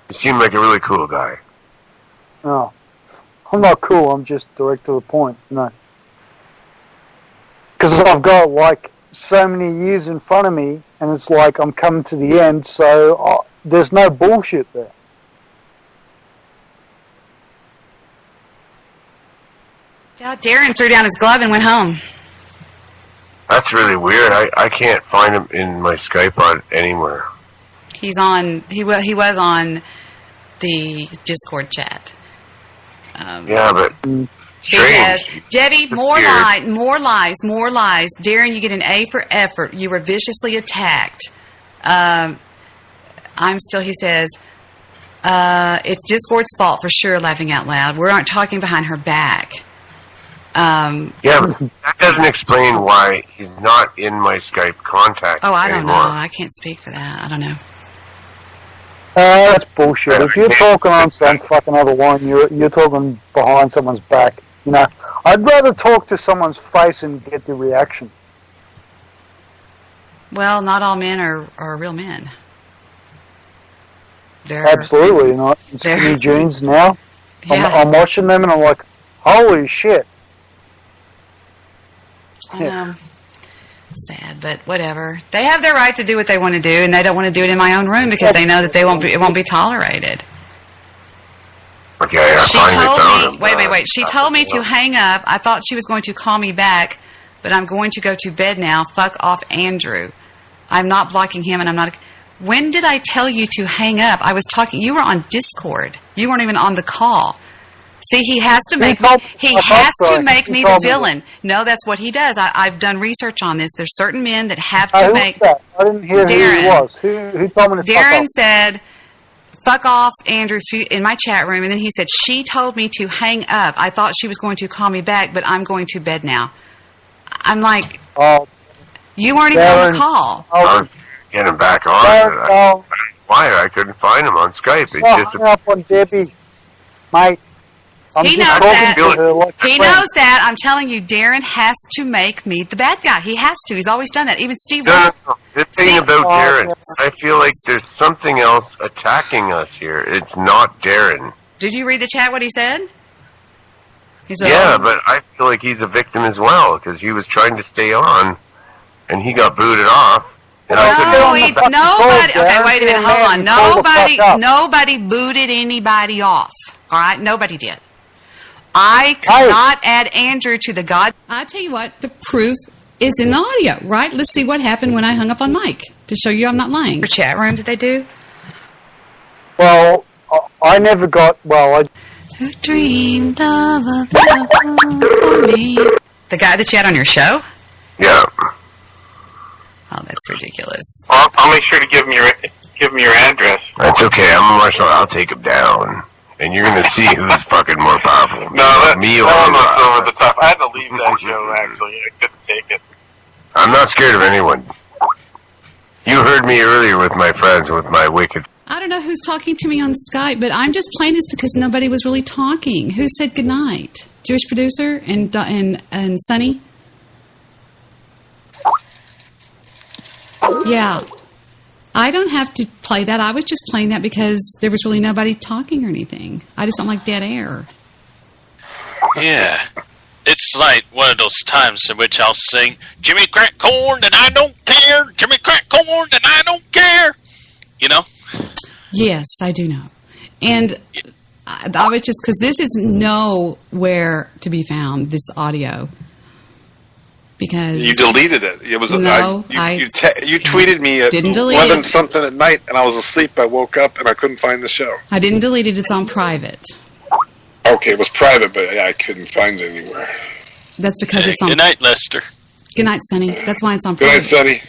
You seem like a really cool guy. No. I'm not cool, I'm just direct to the point. No. Because I've got, like, so many years in front of me, and it's like I'm coming to the end, so there's no bullshit there. Yeah, Darren threw down his glove and went home. That's really weird. I can't find him in my Skype on anywhere. He's on. He was on the Discord chat. Yeah, but he strange. says, Debbie, more lies. Darren, you get an A for effort. You were viciously attacked. He says, it's Discord's fault for sure, laughing out loud. We aren't talking behind her back. Yeah, but that doesn't explain why he's not in my Skype contacts I don't anymore. know. I can't speak for that. I don't know. That's bullshit. If you're talking on some fucking other line, you're talking behind someone's back. You know, I'd rather talk to someone's face and get the reaction. Well, not all men are real men. Absolutely not. Skinny jeans now. Yeah. I'm watching them and I'm like, holy shit. I know. Sad, but whatever. They have their right to do what they want to do, and they don't want to do it in my own room because they know that it won't be tolerated. Okay, she told me. Wait. She told me to hang up. I thought she was going to call me back, but I'm going to go to bed now. Fuck off, Andrew. I'm not blocking him, and I'm not. When did I tell you to hang up? I was talking. You were on Discord. You weren't even on the call. See, he has to make me the villain. No, that's what he does. I've done research on this. There's certain men that have to make. That? I didn't hear Darren, who he was. Who told me to Darren fuck off? said, "Fuck off, Andrew," in my chat room, and then he said she told me to hang up. I thought she was going to call me back, but I'm going to bed now. I'm like, you weren't even on the call. I was getting back on. Why? I couldn't find him on Skype. Hung up on Debbie, mate. He knows that. I'm telling you, Darren has to make me the bad guy. He has to. He's always done that. Even Steve. No. The thing about Darren, I feel like there's something else attacking us here. It's not Darren. Did you read the chat? What he said? He said, yeah, but I feel like he's a victim as well because he was trying to stay on, and he got booted off. And nobody. Okay, wait a minute. Hold on. Nobody booted anybody off. All right, nobody did. I could not add Andrew to the God. I tell you what, the proof is in the audio, right? Let's see what happened when I hung up on Mike to show you I'm not lying. Your chat room that they do? Well, I never got. Well, I dreamed of a me. The guy that you had on your show? Yeah. Oh, that's ridiculous. I'll make sure to give him your address. That's okay. I'm a marshal. I'll take him down. and you're gonna see who's fucking more powerful. No, me that or one was Rob. over the top. I had to leave that show, actually. I couldn't take it. I'm not scared of anyone. You heard me earlier with my friends, with my wicked. I don't know who's talking to me on Skype, but I'm just playing this because nobody was really talking. Who said goodnight? Jewish producer and Sonny? Yeah. I don't have to play that. I was just playing that because there was really nobody talking or anything. I just don't like dead air. Yeah. It's like one of those times in which I'll sing, Jimmy crack corn and I don't care, Jimmy crack corn and I don't care. You know? Yes, I do know. And I was just, because this is nowhere to be found, this audio. Because you deleted it. It was no, you tweeted me at 11 something at night, and I was asleep. I woke up and I couldn't find the show. I didn't delete it. It's on private. Okay, it was private, but I couldn't find it anywhere. That's because it's on. Good night, Lester. Good night, Sonny. That's why it's on private. Good night,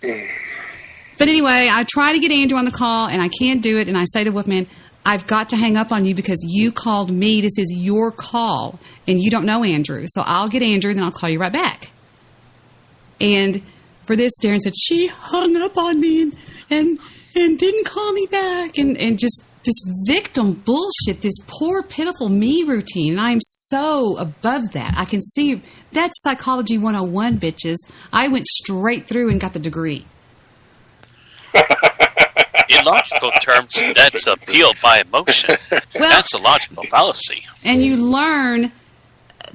Sonny. But anyway, I try to get Andrew on the call, and I can't do it. And I say to Wolfman, I've got to hang up on you because you called me. This is your call, and you don't know Andrew. So I'll get Andrew, then I'll call you right back. And for this, Darren said, she hung up on me and didn't call me back. And just this victim bullshit, this poor, pitiful me routine. And I am so above that. I can see that's Psychology 101, bitches. I went straight through and got the degree. In logical terms, that's appeal by emotion. That's a logical fallacy. And you learn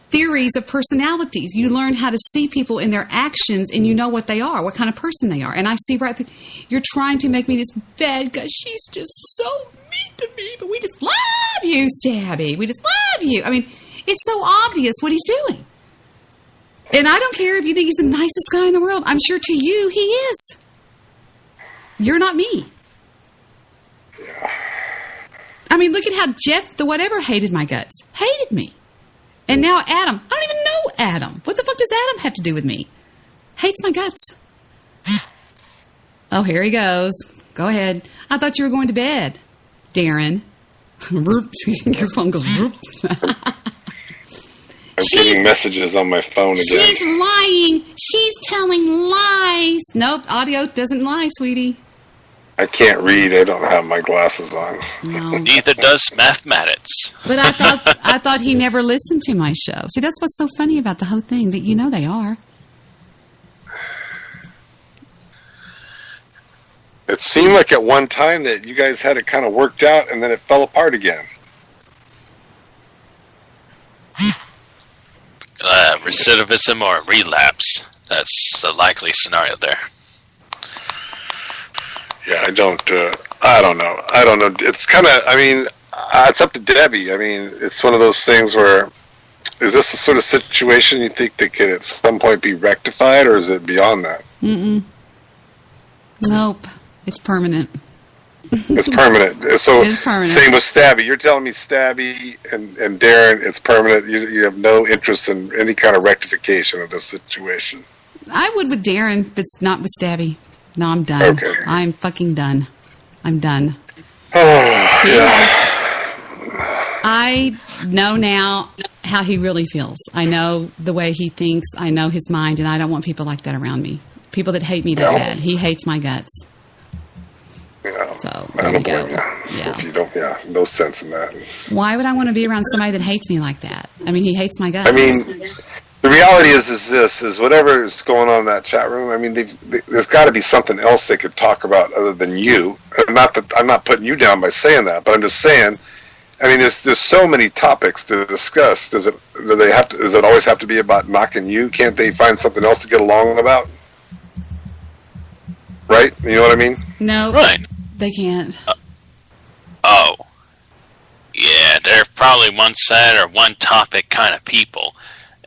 theories of personalities. You learn how to see people in their actions, and you know what they are, what kind of person they are. And I see right through, you're trying to make me this bad guy. She's just so mean to me, but we just love you, Stabby. We just love you. I mean, it's so obvious what he's doing. And I don't care if you think he's the nicest guy in the world. I'm sure to you, he is. You're not me. Yeah. I mean, look at how Jeff, the whatever, hated my guts. Hated me. And now Adam. I don't even know Adam. What the fuck does Adam have to do with me? Hates my guts. Oh, here he goes. Go ahead. I thought you were going to bed, Darren. Your phone goes. I'm getting messages on my phone again. She's lying. She's telling lies. Nope, audio doesn't lie, sweetie. I can't read. I don't have my glasses on. No. Neither does mathematics. But I thought he never listened to my show. See, that's what's so funny about the whole thing, that you know they are. It seemed like at one time that you guys had it kind of worked out, and then it fell apart again. Recidivism or relapse. That's a likely scenario there. Yeah, I don't know. It's kind of, I mean, it's up to Debbie. I mean, it's one of those things where, is this the sort of situation you think that could at some point be rectified, or is it beyond that? Nope. It's permanent. It's permanent. So it's permanent. Same with Stabby. You're telling me Stabby and Darren, it's permanent. You have no interest in any kind of rectification of this situation. I would with Darren, but not with Stabby. No, I'm done. Okay. I'm fucking done. I'm done. I know now how he really feels. I know the way he thinks. I know his mind, and I don't want people like that around me. People that hate me that bad. He hates my guts. Yeah. So, I don't there you blame you. Yeah. If you don't, no sense in that. Why would I want to be around somebody that hates me like that? I mean, he hates my guts. I mean, the reality is whatever is going on in that chat room, I mean, there's got to be something else they could talk about other than you. Not that I'm not putting you down by saying that, but I'm just saying, I mean, there's so many topics to discuss. Does it always have to be about knocking you? Can't they find something else to get along about? Right? You know what I mean? No. Right. They can't. Oh. Yeah, they're probably one set or one topic kind of people.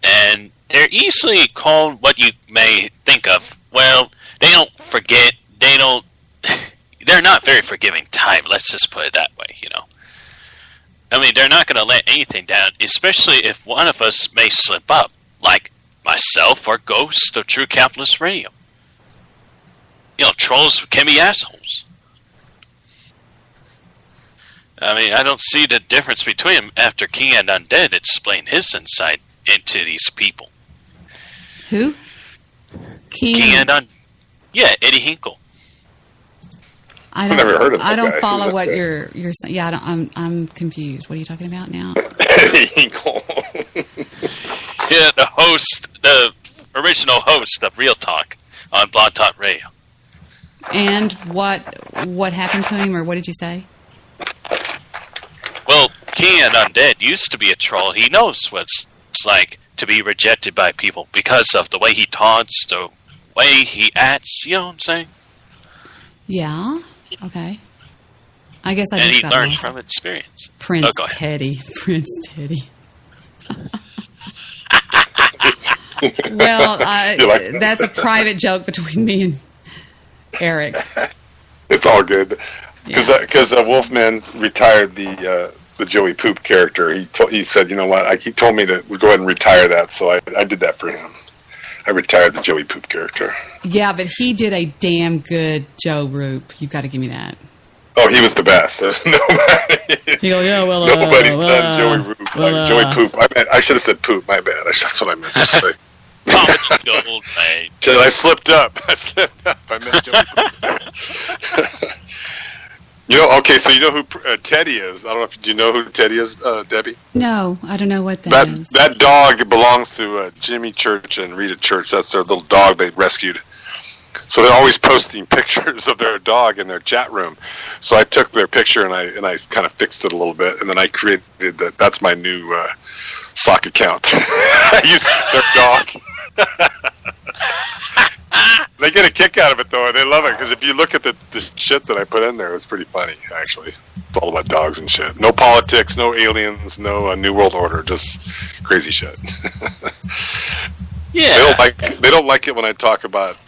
And they're easily called what you may think of. Well, they don't forget. They're not very forgiving type. Let's just put it that way, you know. I mean, they're not going to let anything down, especially if one of us may slip up, like myself or Ghost of True Capitalist Radio. You know, trolls can be assholes. I mean, I don't see the difference between him after King and Undead explained his insight into these people. Who? King and Undead. Yeah, Eddie Hinkle. I don't. I've never heard of that I don't guy. follow Who's what that you're saying. Yeah, I'm confused. What are you talking about now? Eddie Hinkle. Yeah, the original host of Real Talk on Blog Talk Radio. And what happened to him, or what did you say? Well, King and Undead used to be a troll. He knows what it's like to be rejected by people because of the way he taunts, the way he acts. You know what I'm saying? Yeah. Okay. I guess I and just he got learns lost. from experience. Prince go ahead. Teddy. Prince Teddy. Well, that's a private joke between me and Eric. It's all good because Wolfman retired the Joey Poop character. He said, you know what? He told me to go ahead and retire that, so I did that for him. I retired the Joey Poop character. Yeah, but he did a damn good Joe Roop. You've got to give me that. Oh, he was the best. There's nobody. He goes, yeah, well, nobody's done Joey Roop like Joey Poop. I should have said Poop. My bad. That's what I meant to say. Gold, man. I slipped up. I meant Joey Poop. Okay, so you know who Teddy is. I don't know if do you know who Teddy is, Debbie? No, I don't know what that is. That dog belongs to Jimmy Church and Rita Church. That's their little dog they rescued. So they're always posting pictures of their dog in their chat room. So I took their picture and I kind of fixed it a little bit, and then I created that. That's my new sock account. I used their dog. They get a kick out of it though, and they love it because if you look at the shit that I put in there, it's pretty funny actually. It's all about dogs and shit. No politics, no aliens, no New World Order, just crazy shit. Yeah, they don't like it when I talk about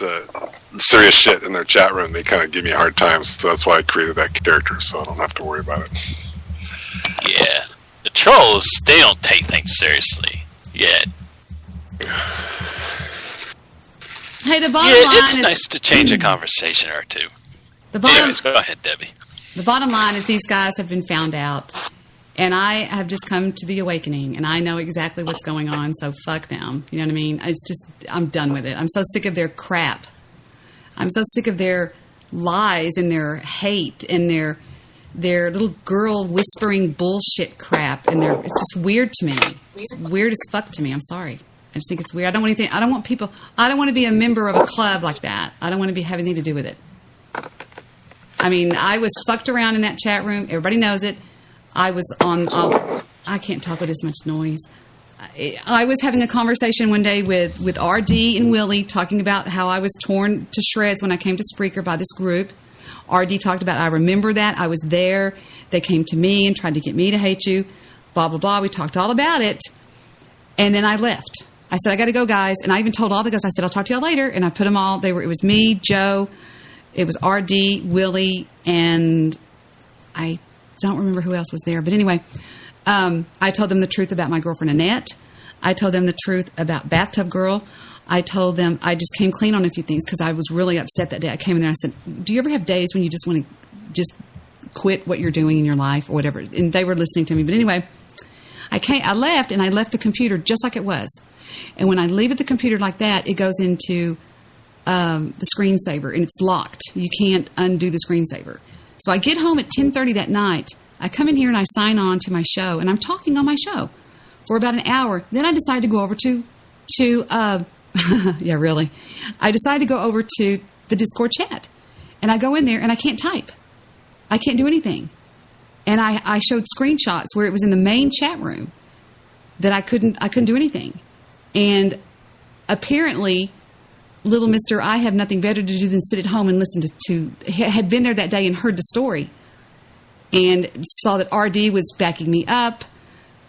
serious shit in their chat room. They kind of give me a hard time, so that's why I created that character, so I don't have to worry about it. Yeah, the trolls, they don't take things seriously yet. Hey, the bottom line it's is nice to change a conversation or two. Anyways, go ahead, Debbie. The bottom line is these guys have been found out, and I have just come to the awakening, and I know exactly what's going on, so fuck them. You know what I mean? It's just, I'm done with it. I'm so sick of their crap. I'm so sick of their lies and their hate and their little girl whispering bullshit crap, and it's just weird to me. It's weird as fuck to me. I'm sorry. I just think it's weird. I don't want anything. I don't want people. I don't want to be a member of a club like that. I don't want to have anything to do with it. I mean, I was fucked around in that chat room. Everybody knows it. I was on. I can't talk with this much noise. I was having a conversation one day with RD and Willie talking about how I was torn to shreds when I came to Spreaker by this group. RD talked about, I remember that. I was there. They came to me and tried to get me to hate you. Blah, blah, blah. We talked all about it. And then I left. I said, I got to go, guys. And I even told all the guys, I said, I'll talk to y'all later. And I put them all, it was me, Joe, it was RD, Willie, and I don't remember who else was there. But anyway, I told them the truth about my girlfriend, Annette. I told them the truth about Bathtub Girl. I told them, I just came clean on a few things because I was really upset that day. I came in there and I said, do you ever have days when you just want to just quit what you're doing in your life or whatever? And they were listening to me. But anyway, I left, and I left the computer just like it was. And when I leave the computer like that, it goes into the screensaver, and it's locked. You can't undo the screensaver. So I get home at 10:30 that night. I come in here and I sign on to my show, and I'm talking on my show for about an hour. Then I decide to go over to yeah, really. I decided to go over to the Discord chat, and I go in there and I can't type. I can't do anything. And I showed screenshots where it was in the main chat room that I couldn't do anything. And apparently, little Mr. I have nothing better to do than sit at home and listen to had been there that day and heard the story and saw that RD was backing me up,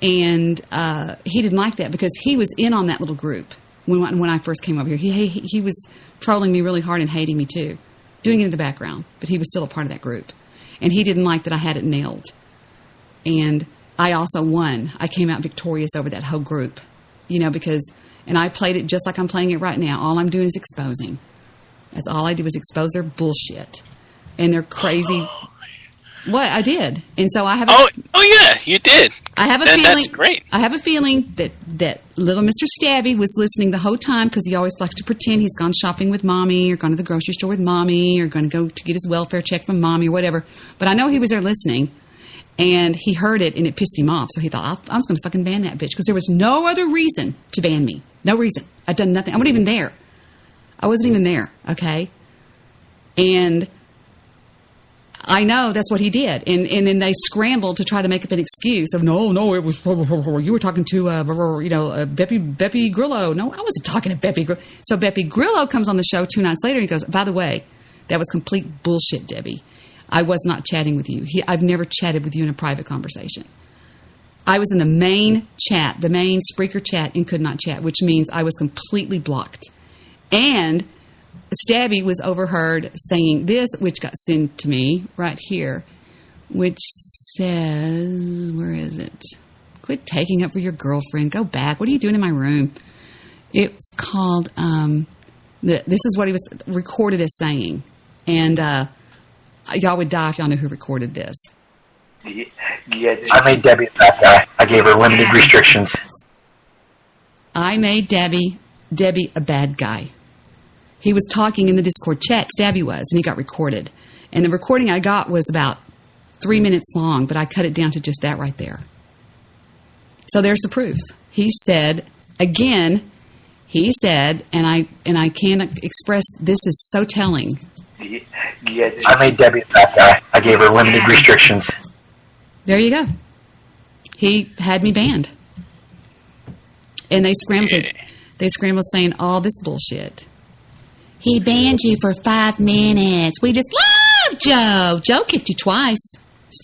and he didn't like that because he was in on that little group when I first came over here. He was trolling me really hard and hating me too, doing it in the background, but he was still a part of that group. And he didn't like that I had it nailed. And I also won. I came out victorious over that whole group, and I played it just like I'm playing it right now. All I'm doing is exposing. That's all I did was expose their bullshit and their crazy. What I did, and so I have. Oh yeah, you did. I have a and feeling. That's great. I have a feeling that little Mr. Stabby was listening the whole time because he always likes to pretend he's gone shopping with mommy or gone to the grocery store with mommy or going to go to get his welfare check from mommy or whatever. But I know he was there listening, and he heard it and it pissed him off. So he thought I was going to fucking ban that bitch because there was no other reason to ban me. No reason. I'd done nothing. I wasn't even there. I wasn't even there. Okay, and I know that's what he did, and then they scrambled to try to make up an excuse of no, it was you were talking to Beppy Grillo. No, I wasn't talking to Beppy Grillo. So Beppy Grillo comes on the show 2 nights later and he goes, by the way, that was complete bullshit, Debbie. I was not chatting with you. I've never chatted with you in a private conversation. I was in the main chat, the main Spreaker chat, and could not chat, which means I was completely blocked. And Stabby was overheard saying this, which got sent to me right here, which says, where is it? Quit taking up for your girlfriend. Go back. What are you doing in my room? It's called, this is what he was recorded as saying. And y'all would die if y'all knew who recorded this. I made Debbie a bad guy. I gave her limited restrictions. I made Debbie a bad guy. He was talking in the Discord chat, Stabby was, and he got recorded. And the recording I got was about 3 minutes long, but I cut it down to just that right there. So there's the proof. He said, again, and I can't express, this is so telling. I made Debbie a bad guy. I gave her limited restrictions. There you go. He had me banned. And they scrambled saying all this bullshit. He banned you for 5 minutes. We just love Joe. Joe kicked you twice.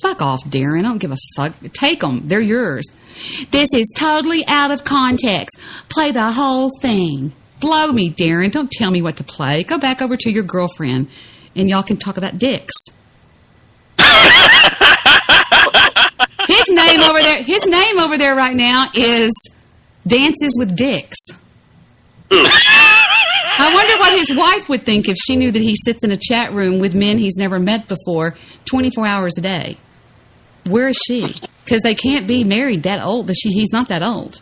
Fuck off, Darren. I don't give a fuck. Take them. They're yours. This is totally out of context. Play the whole thing. Blow me, Darren. Don't tell me what to play. Go back over to your girlfriend, and y'all can talk about dicks. His name over there right now is Dances with Dicks. I wonder what his wife would think if she knew that he sits in a chat room with men he's never met before 24 hours a day. Where is she? Because they can't be married that old. He's not that old.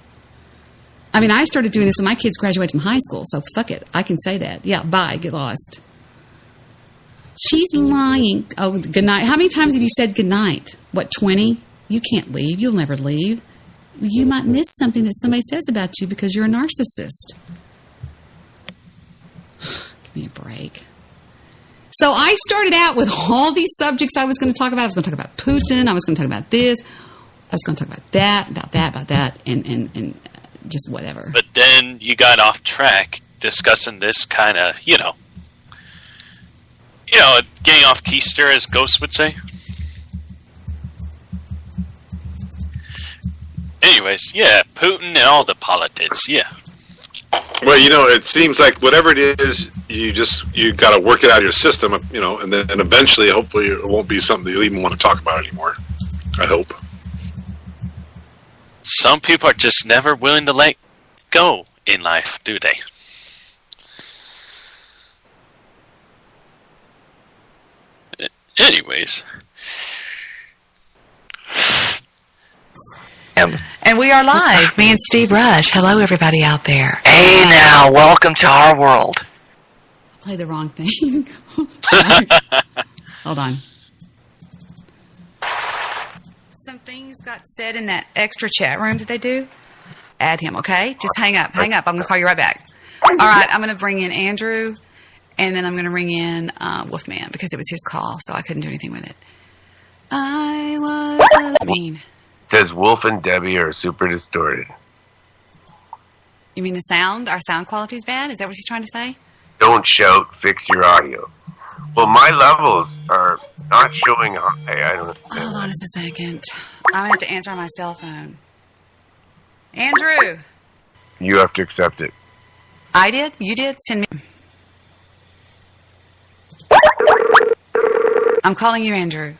I mean, I started doing this when my kids graduated from high school, so fuck it. I can say that. Yeah, bye. Get lost. She's lying. Oh, good night. How many times have you said good night? What, 20? You can't leave. You'll never leave. You might miss something that somebody says about you because you're a narcissist. Give me a break. So I started out with all these subjects I was going to talk about. I was going to talk about Putin. I was going to talk about this. I was going to talk about that, and just whatever. But then you got off track discussing this kind of, getting off keister, as Ghost would say. Anyways, yeah, Putin and all the politics, yeah. Well, it seems like whatever it is, you got to work it out of your system, and then eventually, hopefully, it won't be something that you even want to talk about anymore. I hope. Some people are just never willing to let go in life, do they? Anyways. And we are live, me and Steve Rush. Hello, everybody out there. Hey now, welcome to our world. I played the wrong thing. Sorry. Hold on. Some things got said in that extra chat room that they do. Add him, okay? Just hang up. I'm going to call you right back. All right, I'm going to bring in Andrew, and then I'm going to bring in Wolfman because it was his call, so I couldn't do anything with it. I was mean. Says Wolf and Debbie are super distorted. You mean the sound? Our sound quality is bad? Is that what he's trying to say? Don't shout, fix your audio. Well, my levels are not showing high. I don't. Hold on just a second. I'm going to have to answer on my cell phone. Andrew! You have to accept it. I did? You did? Send me. I'm calling you Andrew.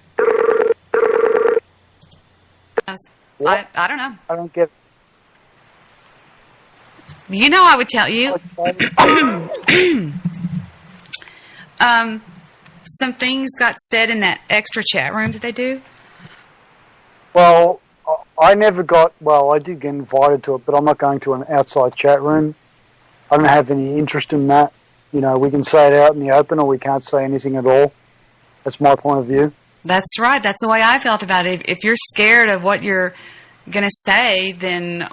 I don't know. I don't get it. You know I would tell you. some things got said in that extra chat room that they do? Well, I never got. Well, I did get invited to it, but I'm not going to an outside chat room. I don't have any interest in that. You know, we can say it out in the open, or we can't say anything at all. That's my point of view. That's right. That's the way I felt about it. If you're scared of what you're going to say, then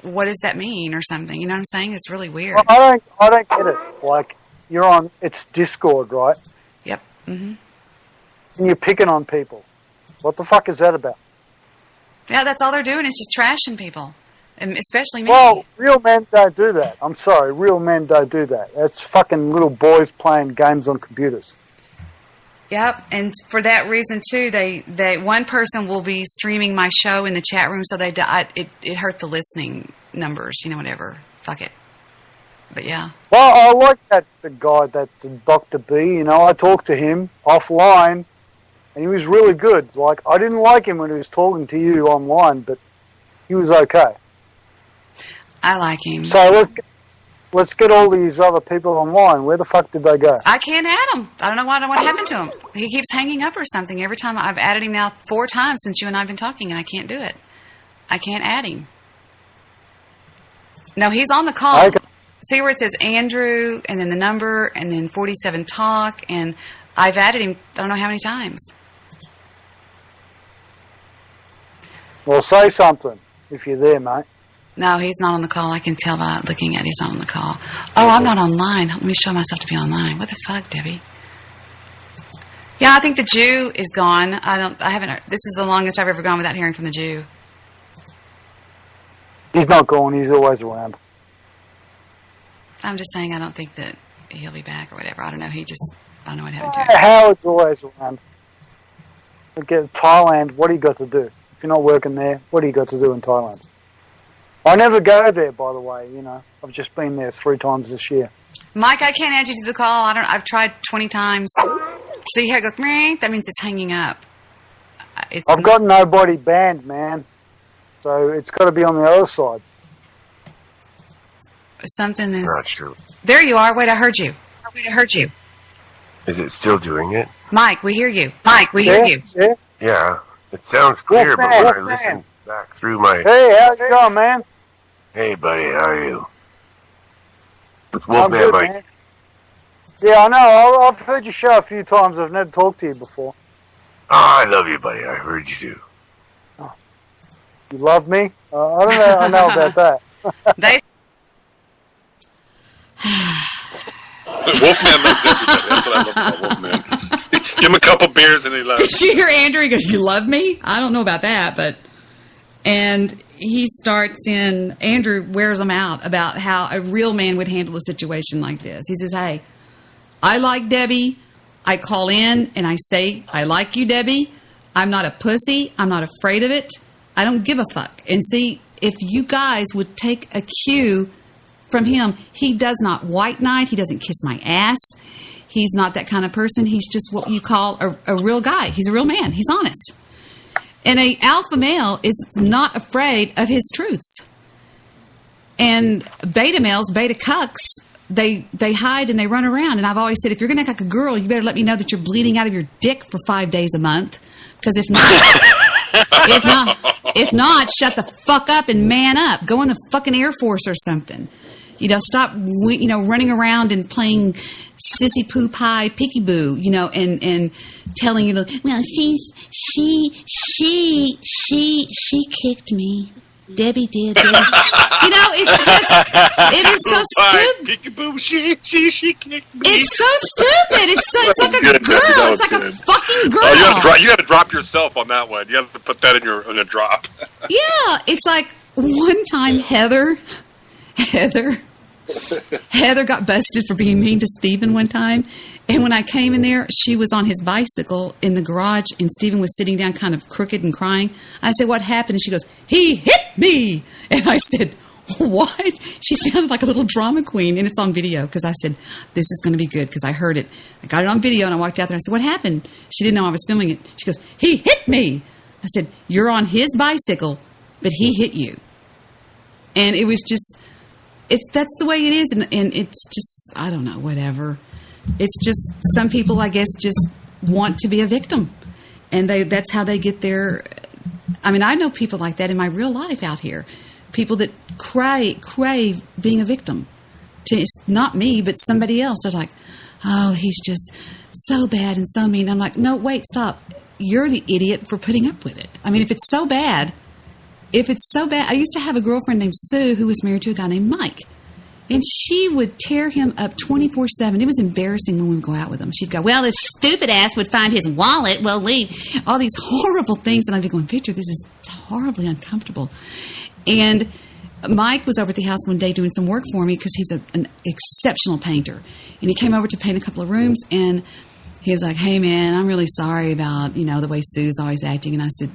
what does that mean or something? You know what I'm saying? It's really weird. Well, I don't get it. Like, you're on, it's Discord, right? Yep. Mm-hmm. And you're picking on people. What the fuck is that about? Yeah, that's all they're doing is just trashing people, and especially me. Well, real men don't do that. I'm sorry, real men don't do that. That's fucking little boys playing games on computers. Yep, and for that reason too, they one person will be streaming my show in the chat room, so it hurt the listening numbers, you know, whatever. Fuck it. But yeah. Well, I like the guy, the Dr. B. You know, I talked to him offline, and he was really good. Like, I didn't like him when he was talking to you online, but he was okay. I like him. So let's get all these other people online. Where the fuck did they go? I can't add him. I don't know what happened to him. He keeps hanging up or something. Every time I've added him now 4 times since you and I have been talking, and I can't do it. I can't add him. No, he's on the call. Okay. See where it says Andrew, and then the number, and then 47 talk, and I've added him I don't know how many times. Well, say something if you're there, mate. No, he's not on the call. I can tell by looking at it, he's not on the call. Oh, I'm not online. Let me show myself to be online. What the fuck, Debbie? Yeah, I think the Jew is gone. This is the longest I've ever gone without hearing from the Jew. He's not gone. He's always around. I'm just saying I don't think that he'll be back or whatever. I don't know. I don't know what happened to him. Howard's always around. Get Thailand, what do you got to do? If you're not working there, what do you got to do in Thailand? I never go there, by the way. You know, I've just been there 3 times this year. Mike, I can't add you to the call. I've tried 20 times. See how it goes? That means it's hanging up. I've got nobody banned, man. So it's got to be on the other side. Something is. Not sure. There you are. Wait, I heard you. Is it still doing it? Mike, we hear you. Mike, we hear you. Yeah. Yeah, it sounds clear, but when I listen back through my... Hey, how's it going, man? Hey, buddy, how are you? It's I'm Wolfman good, Mike. man. Yeah, I know. I've heard your show a few times. I've never talked to you before. Oh, I love you, buddy. I heard you do. You love me? I don't know. I know about that. Wolfman loves everybody. That's what I love about Wolfman. Give him a couple beers and he loves. Did you hear Andrew? He goes, "You love me?" I don't know about that, but and he starts in. Andrew wears him out about how a real man would handle a situation like this. He says, "Hey, I like Debbie. I call in and I say I like you, Debbie. I'm not a pussy. I'm not afraid of it. I don't give a fuck." And see, if you guys would take a cue from him, he does not white knight. He doesn't kiss my ass. He's not that kind of person. He's just what you call a real guy. He's a real man. He's honest. And a alpha male is not afraid of his truths. And beta males, beta cucks, they hide and they run around. And I've always said, if you're going to act like a girl, you better let me know that you're bleeding out of your dick for 5 days a month. Because if not, shut the fuck up and man up. Go in the fucking Air Force or something. You know, stop, running around and playing sissy poo pie peekaboo, and telling you, well, she kicked me. Debbie did. It is so stupid. Peekaboo, she kicked me. It's so stupid. It's like a girl. It's like a fucking girl. Oh, you got to drop yourself on that one. You have to put that in a drop. Yeah, it's like one time Heather got busted for being mean to Stephen one time. And when I came in there, she was on his bicycle in the garage, and Stephen was sitting down kind of crooked and crying. I said, "What happened?" And she goes, "He hit me." And I said, "What?" She sounded like a little drama queen, and it's on video because I said, "This is going to be good," because I heard it. I got it on video, and I walked out there and I said, "What happened?" She didn't know I was filming it. She goes, "He hit me." I said, "You're on his bicycle, but he hit you." And it was just... that's the way it is, and it's just, I don't know, whatever. It's just some people, I guess, just want to be a victim, and that's how they get their. I mean, I know people like that in my real life out here. People that crave being a victim. It's not me, but somebody else. They're like, oh, he's just so bad and so mean. I'm like, no, wait, stop. You're the idiot for putting up with it. I mean, if it's so bad, I used to have a girlfriend named Sue who was married to a guy named Mike. And she would tear him up 24/7. It was embarrassing when we would go out with him. She'd go, well, if stupid ass would find his wallet, well, leave. All these horrible things. And I'd be going, Victor, this is horribly uncomfortable. And Mike was over at the house one day doing some work for me because he's an exceptional painter. And he came over to paint a couple of rooms, and he was like, hey, man, I'm really sorry about, the way Sue's always acting. And I said,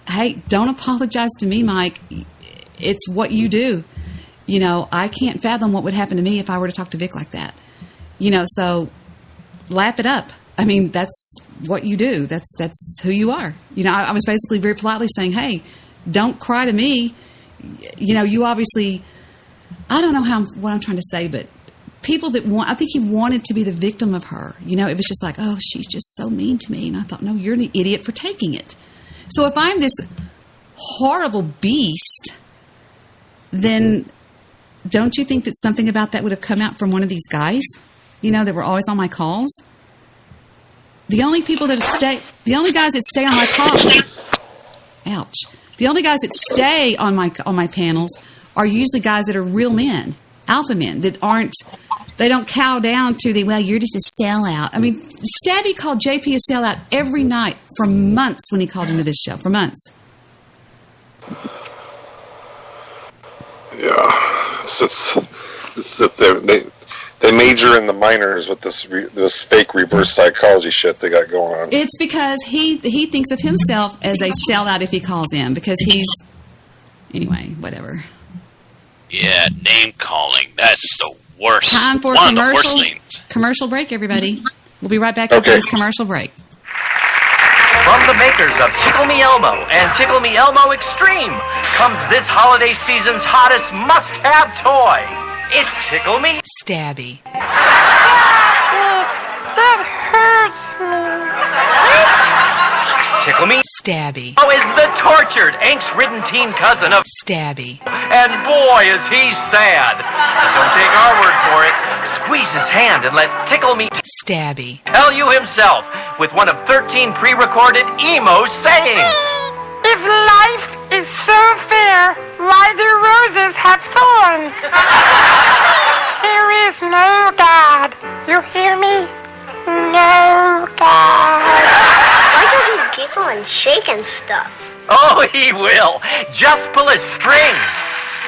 hey, don't apologize to me, Mike. It's what you do. I can't fathom what would happen to me if I were to talk to Vic like that. So lap it up. I mean, that's what you do. That's who you are. I was basically very politely saying, hey, don't cry to me. You obviously, I don't know what I'm trying to say, but people that I think he wanted to be the victim of her. It was just like, oh, she's just so mean to me. And I thought, no, you're the idiot for taking it. So if I'm this horrible beast, then don't you think that something about that would have come out from one of these guys, that were always on my calls? The only guys that stay on my calls, ouch. The only guys that stay on my panels are usually guys that are real men, alpha men, they don't cow down to well, you're just a sellout. I mean, Stabby called JP a sellout every night for months when he called into this show, for months. Yeah, they major in the minors with this fake reverse psychology shit they got going on. It's because he thinks of himself as a sellout if he calls in, because anyway, whatever. Yeah, name calling. That's the worst. Time for commercial break, everybody. We'll be right back after this commercial break. From the makers of Tickle Me Elmo and Tickle Me Elmo Extreme comes this holiday season's hottest must-have toy. It's Tickle Me Stabby. That hurts me. Tickle Me Stabby. Is the tortured, angst-ridden teen cousin of Stabby. And boy, is he sad. But don't take our word for it. Squeeze his hand and let Tickle Me Stabby tell you himself with one of 13 pre-recorded emo sayings. If life is so fair, why do roses have thorns? There is no God. You hear me? No God. Why don't you giggle and shake and stuff? Oh, he will. Just pull a string.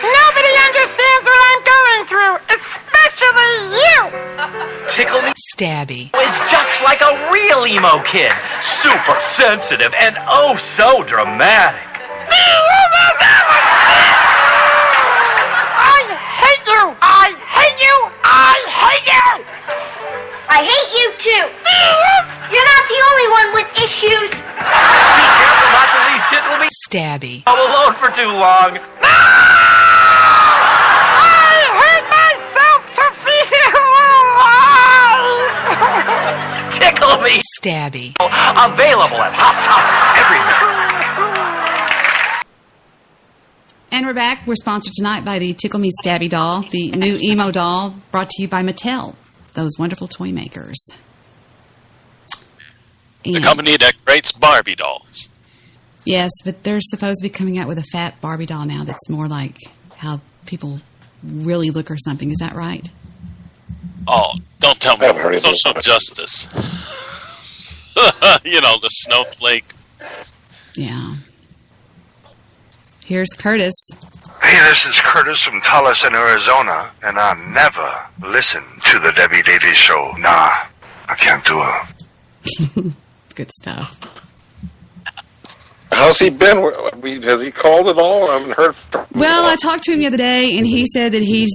Nobody understands what I'm going through, especially you. Tickle Me Stabby is just like a real emo kid. Super sensitive and oh so dramatic. I hate you. I hate you. I hate you. I hate you too. You're not the only one with issues. Be careful not to leave Tickle Me Stabby alone for too long. I hurt myself to feel alive. Tickle Me Stabby. Available at Hot Topics everywhere. And we're back. We're sponsored tonight by the Tickle Me Stabby doll, the new emo doll brought to you by Mattel, those wonderful toy makers. The company that creates Barbie dolls. Yes, but they're supposed to be coming out with a fat Barbie doll now that's more like how people really look or something. Is that right? Oh, don't tell me social justice. The snowflake. Yeah. Here's Curtis. Hey, this is Curtis from Tullis in Arizona, and I never listen to the Debbie Daily Show. Nah, I can't do it. Good stuff. How's he been? Has he called at all? I haven't heard from him. Well, I talked to him the other day, and he said that he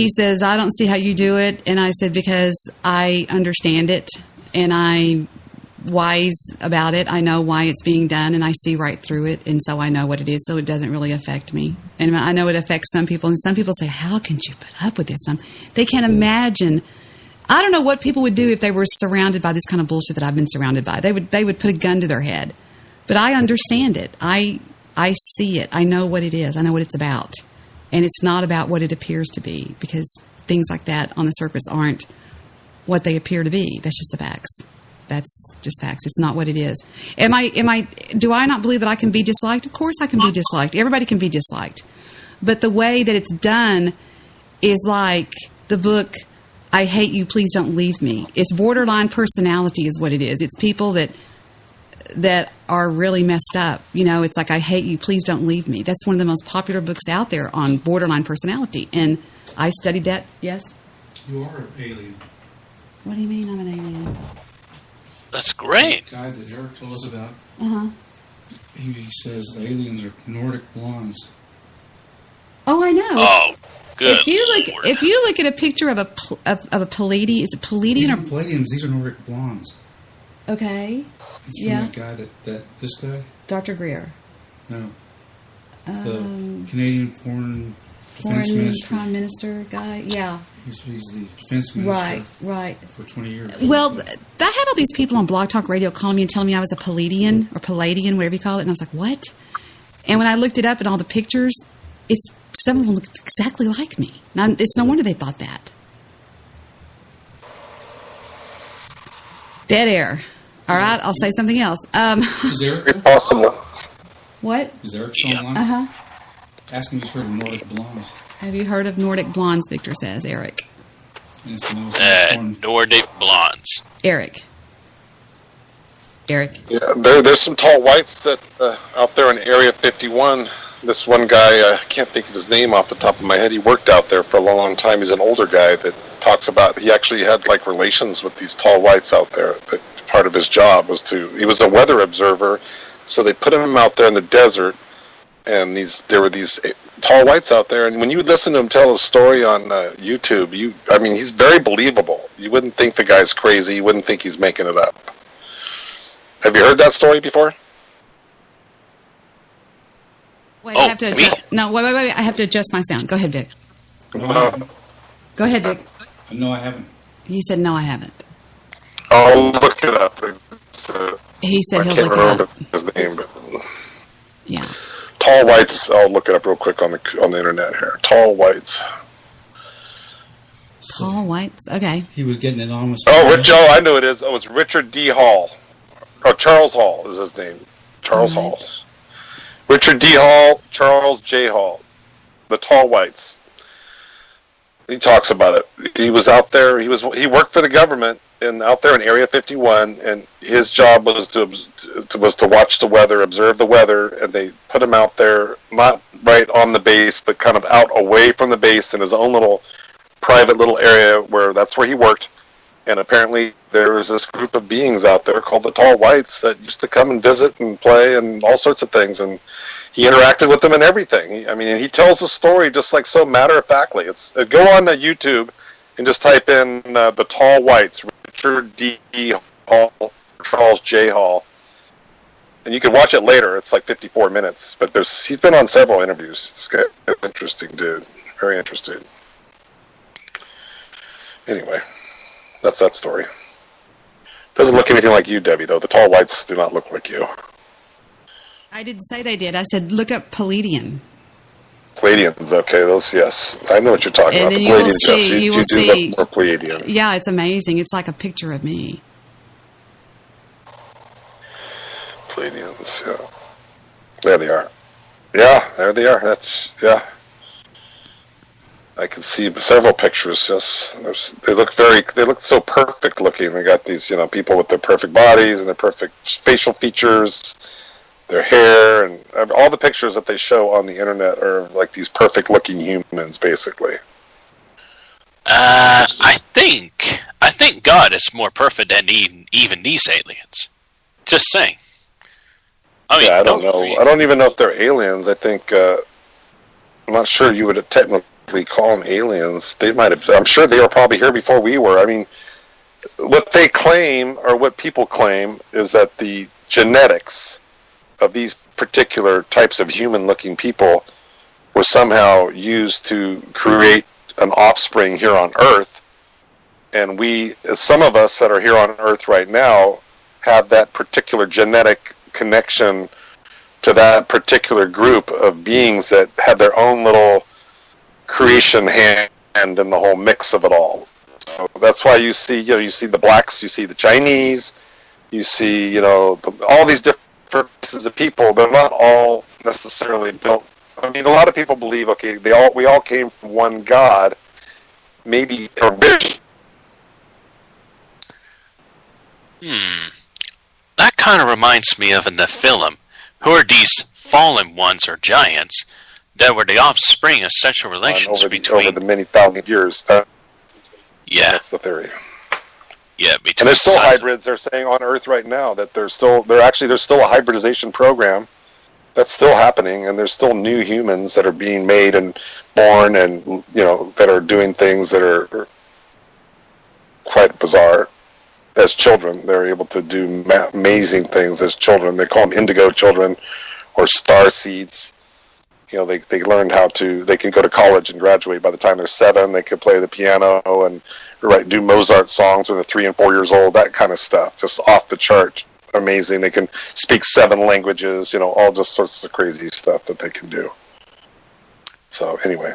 says, I don't see how you do it. And I said, because I understand it, and I'm wise about it. I know why it's being done, and I see right through it, and so I know what it is, so it doesn't really affect me. And I know it affects some people, and some people say, how can you put up with this? They can't imagine. I don't know what people would do if they were surrounded by this kind of bullshit that I've been surrounded by. They would put a gun to their head. But I understand it. I see it. I know what it is. I know what it's about. And it's not about what it appears to be, because things like that on the surface aren't what they appear to be. That's just the facts. That's just facts. It's not what it is. Do I not believe that I can be disliked? Of course I can be disliked. Everybody can be disliked. But the way that it's done is like the book, I Hate You, Please Don't Leave Me. It's borderline personality is what it is. It's people that are really messed up. You know, it's like, I hate you, please don't leave me. That's one of the most popular books out there on borderline personality. And I studied that. Yes? You are an alien. What do you mean I'm an alien? That's great. The guy that Eric told us about, Uh-huh. he says aliens are Nordic blondes. Oh, I know. Oh, good. If you look at a picture of a Palladian, is it Palladian or Palladians? These are Nordic blondes. Okay. It's from that guy this guy? Dr. Greer. No. The Canadian Foreign Minister. Prime Minister guy. Yeah. He's the defense minister. Right. For 20 years. Well, I had all these people on Blog Talk Radio calling me and telling me I was a Palladian or Palladian, whatever you call it, and I was like, what? And when I looked it up and all the pictures, some of them looked exactly like me. Now, it's no wonder they thought that. Dead air. All right, I'll say something else. Is Eric possible? What? Is Eric still online? Uh-huh. Ask him if he's heard of Nordic blondes. Have you heard of Nordic blondes, Victor says, Eric. Nordic blondes. Eric. Yeah, there's some tall whites that out there in Area 51. This one guy, I can't think of his name off the top of my head. He worked out there for a long time. He's an older guy that talks about, he actually had like relations with these tall whites out there. That part of his job was he was a weather observer, so they put him out there in the desert, and there were these tall whites out there, and when you listen to him tell a story on YouTube, he's very believable. You wouldn't think the guy's crazy. You wouldn't think he's making it up. Have you heard that story before? Wait, I have to adjust. No, wait. I have to adjust my sound. Go ahead, Vic. Go ahead, Vic. No, I haven't. He said, no, I haven't. I'll look it up. He said he'll look it up. His name, but yeah. Tall whites. I'll look it up real quick on the internet here. Tall whites. Tall whites. Okay. He was getting it on. I know it is. Oh, it's Richard D. Hall. Oh, Charles Hall is his name. Charles Hall. Richard D. Hall, Charles J. Hall. The tall whites. He talks about it. He was out there. He worked for the government out there in Area 51, and his job was to watch the weather, observe the weather, and they put him out there, not right on the base, but kind of out away from the base in his own little private little area that's where he worked. And apparently there was this group of beings out there called the Tall Whites that used to come and visit and play and all sorts of things. And he interacted with them and everything. He tells the story just like so matter-of-factly. Go on to YouTube and just type in the Tall Whites, Richard D. Hall, Charles J. Hall. And you can watch it later. It's like 54 minutes. But he's been on several interviews. This guy, interesting dude. Very interesting. Anyway. That's that story. Doesn't look anything like you, Debbie, though. The tall whites do not look like you. I didn't say they did. I said look up Palladian. Palladians, okay. Those, yes. I know what you're talking about. And The then Palladians, you will see. do look more Palladian. Yeah, it's amazing. It's like a picture of me. Palladians, yeah. There they are. Yeah, there they are. I can see several pictures. Yes, they look so perfect looking. They got these, people with their perfect bodies and their perfect facial features, their hair, and all the pictures that they show on the internet are like these perfect looking humans, basically. I think God is more perfect than even these aliens. Just saying. I don't know. I don't even know if they're aliens. I think I'm not sure you would technically call them aliens. They might have. I'm sure they were probably here before we were. What they claim, or what people claim, is that the genetics of these particular types of human-looking people were somehow used to create an offspring here on Earth, And some of us that are here on Earth right now, have that particular genetic connection to that particular group of beings that have their own little creation hand in the whole mix of it all. So that's why you see the blacks, you see the Chinese, you see, all these different races of people. They're not all necessarily built. I mean, a lot of people believe, okay, we all came from one God. Maybe they're rich. That kind of reminds me of a Nephilim, who are these fallen ones or giants that were the offspring of sexual relations over the many thousand years. That's the theory. Yeah, and there's still hybrids. They're saying on Earth right now that there's still a hybridization program that's still happening, and there's still new humans that are being made and born, and that are doing things that are quite bizarre. As children, they're able to do amazing things as children. They call them indigo children or star seeds. They learned they can go to college and graduate by the time they're 7. They can play the piano and do Mozart songs when they're 3 and 4 years old, that kind of stuff. Just off the chart. Amazing. They can speak 7 languages, all just sorts of crazy stuff that they can do. So anyway.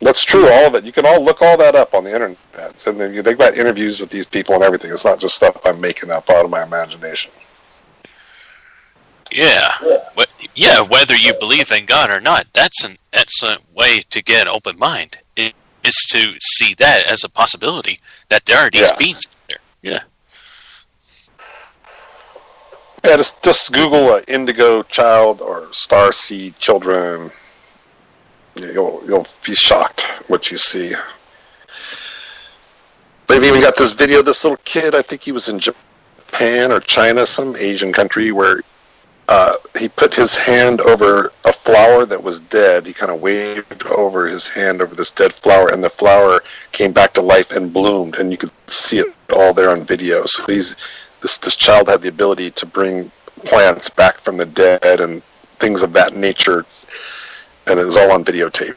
That's true, all of it. You can all look all that up on the internet. And they've got interviews with these people and everything. It's not just stuff I'm making up out of my imagination. Yeah. Whether you believe in God or not, that's an excellent way to get an open mind. Is to see that as a possibility, that there are these beings there. Yeah. Yeah, just Google indigo child or starseed children. You'll be shocked what you see. They've even got this video of this little kid, I think he was in Japan or China, some Asian country, where he put his hand over a flower that was dead. He kind of waved over his hand over this dead flower, and the flower came back to life and bloomed, and you could see it all there on video. So this child had the ability to bring plants back from the dead and things of that nature. And it was all on videotape,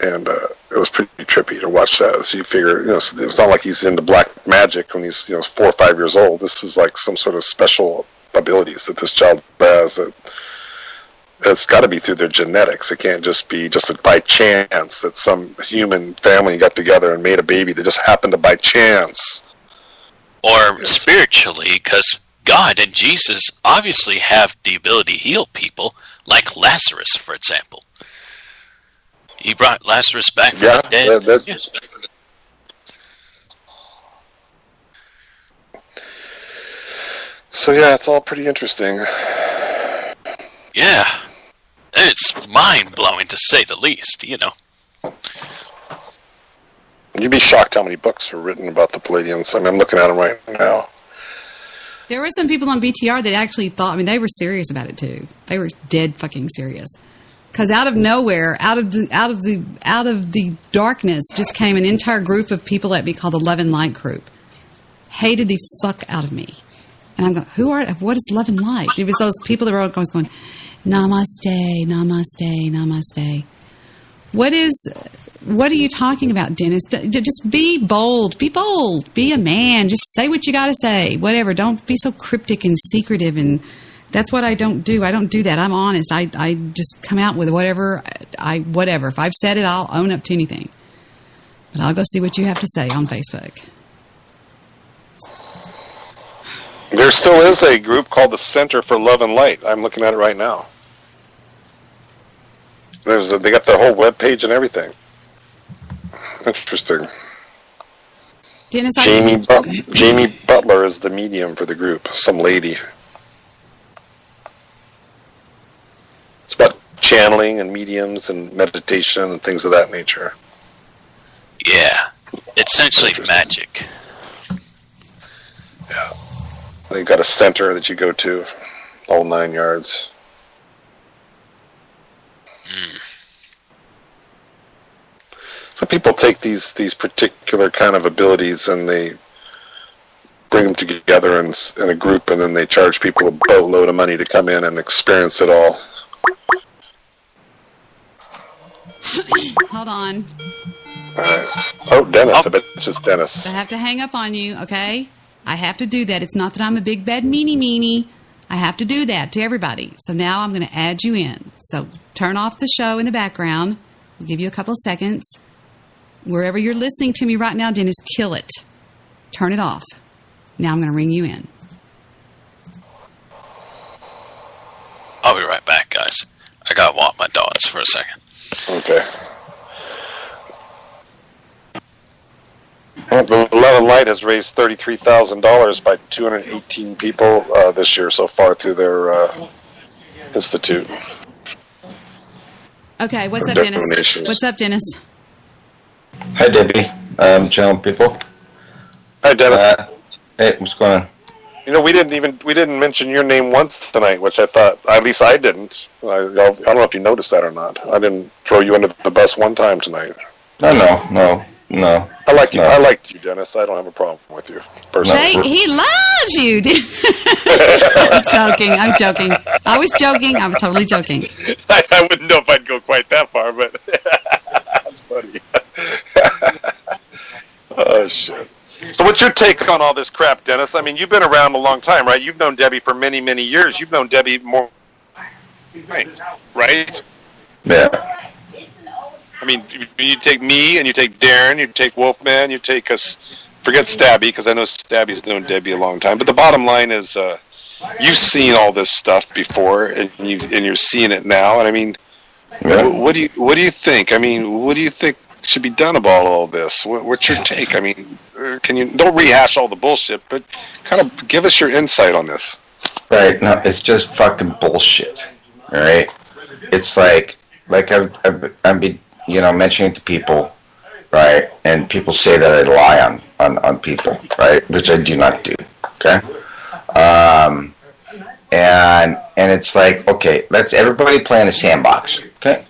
and it was pretty trippy to watch that. So you figure, it's not like he's into black magic when he's 4 or 5 years old. This is like some sort of special abilities that this child has. That it's got to be through their genetics. It can't just be by chance that some human family got together and made a baby that just happened to by chance. Or spiritually, because God and Jesus obviously have the ability to heal people, like Lazarus, for example. He brought Lazarus back from the dead. So it's all pretty interesting. Yeah. It's mind-blowing to say the least, You'd be shocked how many books are written about the Palladians. I mean, I'm looking at them right now. There were some people on BTR that actually thought, they were serious about it too. They were dead fucking serious. Because out of nowhere, out of the darkness, just came an entire group of people that we call the Love and Light group. Hated the fuck out of me. And I'm going, what is Love and Light? It was those people that were always going, namaste, namaste, namaste. What are you talking about, Dennis? Just be bold. Be bold. Be a man. Just say what you got to say. Whatever. Don't be so cryptic and secretive. And that's what I don't do. I don't do that. I'm honest. I just come out with whatever. If I've said it, I'll own up to anything. But I'll go see what you have to say on Facebook. There still is a group called the Center for Love and Light. I'm looking at it right now. They got their whole webpage and everything. Interesting. Dennis, Jamie Butler is the medium for the group. Some lady. It's about channeling and mediums and meditation and things of that nature. Yeah. Essentially magic. Yeah. They've got a center that you go to, all 9 yards. So people take these particular kind of abilities and they bring them together in a group, and then they charge people a boatload of money to come in and experience it all. Hold on. Oh, Dennis. I bet it's just Dennis. I have to hang up on you, okay? I have to do that. It's not that I'm a big bad meanie. I have to do that to everybody. So now I'm going to add you in. So turn off the show in the background. We'll give you a couple of seconds. Wherever you're listening to me right now, Dennis, kill it. Turn it off. Now I'm going to ring you in. I'll be right back, guys. I got to walk my dogs for a second. Okay. Well, the Love and Light has raised $33,000 by 218 people this year so far through their institute. Okay, what's up, Dennis? What's up, Dennis? Hi, Debbie. Channel people. Hi, Dennis. Hey, what's going on? You know, we didn't mention your name once tonight, which I thought, at least I didn't. I don't know if you noticed that or not. I didn't throw you under the bus one time tonight. No. I like you. I liked you, Dennis. I don't have a problem with you. Personally. He loves you. I'm joking. I was joking. I'm totally joking. I wouldn't know if I'd go quite that far, but that's funny. Oh, shit. So what's your take on all this crap, Dennis? I mean, you've been around a long time, right? You've known Debbie for many, many years. You've known Debbie more, right? Yeah. I mean, you take me, and you take Darren, you take Wolfman, you take us. Forget Stabby, because I know Stabby's known Debbie a long time. But the bottom line is, you've seen all this stuff before, and you're seeing it now. And I mean, what do you think? I mean, what do you think should be done about all this? What's your take? I mean, don't rehash all the bullshit, but kind of give us your insight on this. Right. No, it's just fucking bullshit. All right. It's like I'm mentioning to people, right? And people say that I lie on people, right? Which I do not do. Okay. And it's like, okay, let's everybody play in a sandbox. Okay.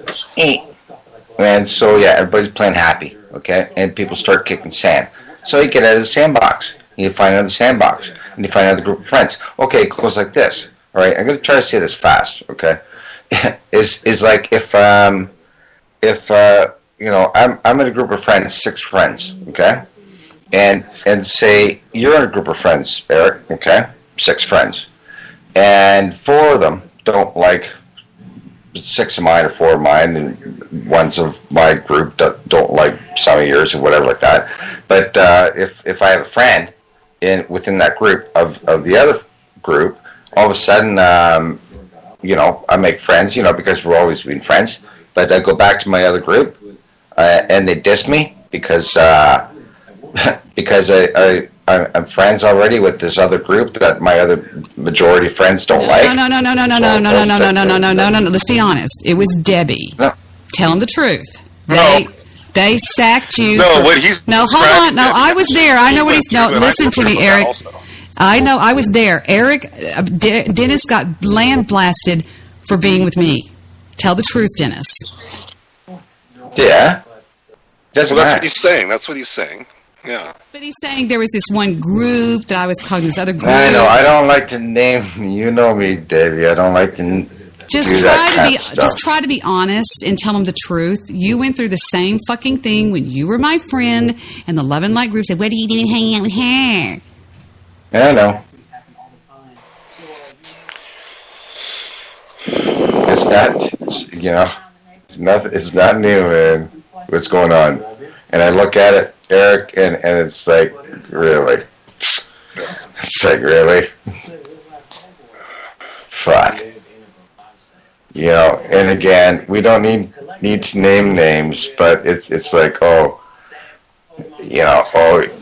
And so, yeah, everybody's playing happy, okay? And people start kicking sand. So you get out of the sandbox. You find another sandbox. And you find another group of friends. Okay, it goes like this, all right? I'm going to try to say this fast, okay? Is like if I'm in a group of friends, 6 friends, okay? And say you're in a group of friends, Eric, okay? 6 friends. And 4 of them don't like 6 of mine or 4 of mine, and ones of my group don't like some of yours or whatever like that. But if I have a friend within that group of the other group, all of a sudden, I make friends, because we're always been friends. But I go back to my other group, and they diss me because I'm friends already with this other group that my other majority friends don't like. No. Let's be honest. It was Debbie. No. Tell them the truth. No. They sacked you. No, what he's... No, hold on. No, I was there. I know what he's... No, listen to me, Eric. I know. I was there. Eric, Dennis got blasted for being with me. Tell the truth, Dennis. Yeah. That's what he's saying. That's what he's saying. Yeah. But he's saying there was this one group that I was calling this other group. I know. I don't like to name. You know me, Davey. I don't like to just try to be honest and tell them the truth. You went through the same fucking thing when you were my friend, and the Love and Light group said, "What are you doing hanging out with her?" I know. It's not. It's not new, man. What's going on? And I look at it, Eric, and it's like, really? It's like, really? Fuck. And again, we don't need to name names, but it's like,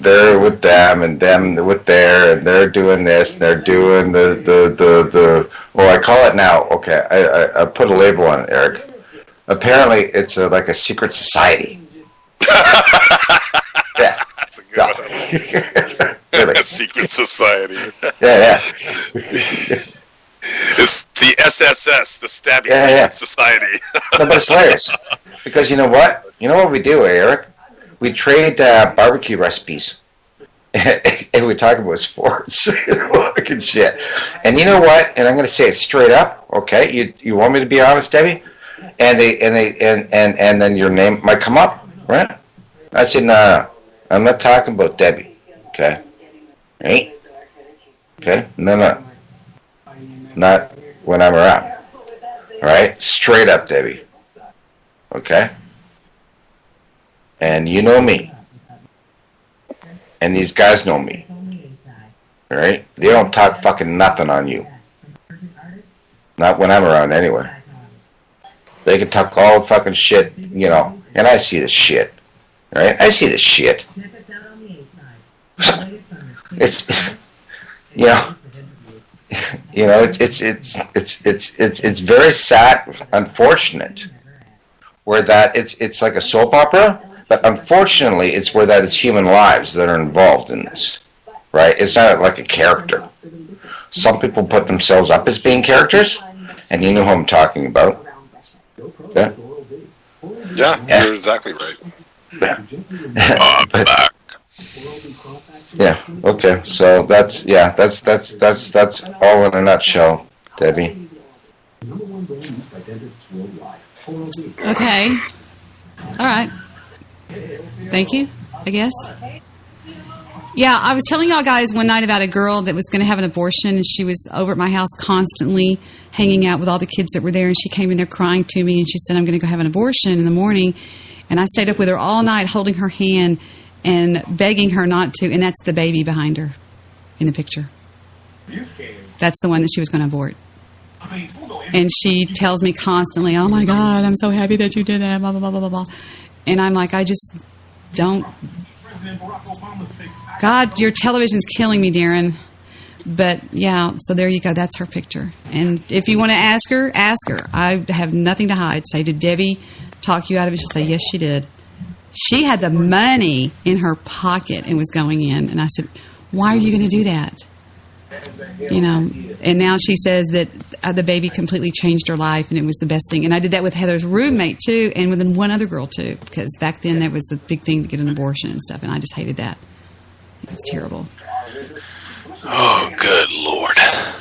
they're with them and them with there, and they're doing this, and they're doing the I call it now, okay, I put a label on it, Eric. Apparently, it's like a secret society. Yeah. That's a good one. Really. A secret society. Yeah. It's the SSS, the Stabby Society. No, but it's hilarious. Because you know what? You know what we do, Eric? We trade barbecue recipes. And we talk about sports and shit. And you know what? And I'm going to say it straight up. Okay, you want me to be honest, Debbie? And then your name might come up, right? I said, nah, I'm not talking about Debbie. Okay? Right? Okay? No. Not when I'm around. Alright? Straight up, Debbie. Okay? And you know me. And these guys know me. Alright? They don't talk fucking nothing on you. Not when I'm around, anyway. They can talk all the fucking shit, you know, and I see the shit. Right? I see the shit. It's, you know, it's very sad, unfortunate, where that it's like a soap opera, but unfortunately, it's where that it's human lives that are involved in this, right? It's not like a character. Some people put themselves up as being characters, and you know who I'm talking about. Yeah. Yeah, you're exactly right. Yeah. But, yeah. Okay. So that's all in a nutshell, Debbie. Okay. All right. Thank you, I guess. Yeah, I was telling y'all guys one night about a girl that was going to have an abortion, and she was over at my house constantly hanging out with all the kids that were there, and she came in there crying to me, and she said, I'm going to go have an abortion in the morning. And I stayed up with her all night holding her hand and begging her not to, and that's the baby behind her in the picture. That's the one that she was going to abort. And she tells me constantly, oh my God, I'm so happy that you did that, blah, blah, blah, blah, blah, blah. And I'm like, I just don't. God, your television's killing me, Darren. But yeah, so there you go. That's her picture. And if you want to ask her, ask her. I have nothing to hide. Say, did Debbie talk you out of it? She'll say, yes, she did. She had the money in her pocket and was going in. And I said, why are you going to do that? You know, and now she says that the baby completely changed her life and it was the best thing. And I did that with Heather's roommate too, and with one other girl too, because back then that was the big thing to get an abortion and stuff, and I just hated that. I think it's terrible. Oh, good Lord. Yeah.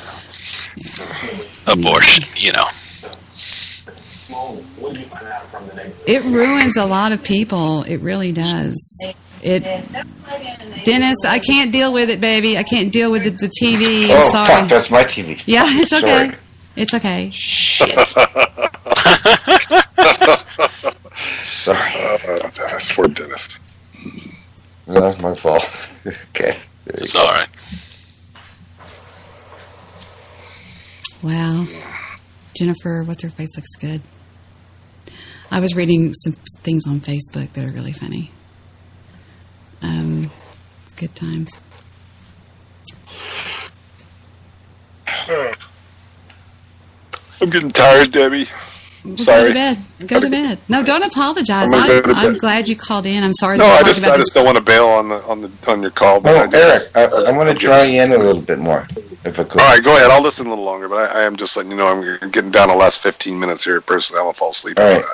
Abortion, you know. It ruins a lot of people. It really does. Dennis, I can't deal with it, baby. I can't deal with the TV. I'm sorry. Fuck, that's my TV. Yeah, it's okay. Sorry. It's okay. Shit. Sorry. Dennis, poor Dennis. No, that's my fault. Okay. It's all right. Wow. Jennifer, what's her face looks good. I was reading some things on Facebook that are really funny. Good times. I'm getting tired, Debbie. Sorry. Go to bed. Go to bed. No, don't apologize. I'm glad you called in. I'm sorry. No, I just don't want to bail on your call. But Eric, I want to draw you in a little bit more, if I could. All right, go ahead. I'll listen a little longer, but I am just letting you know I'm getting down the last 15 minutes here. Personally, I won't fall asleep. All right.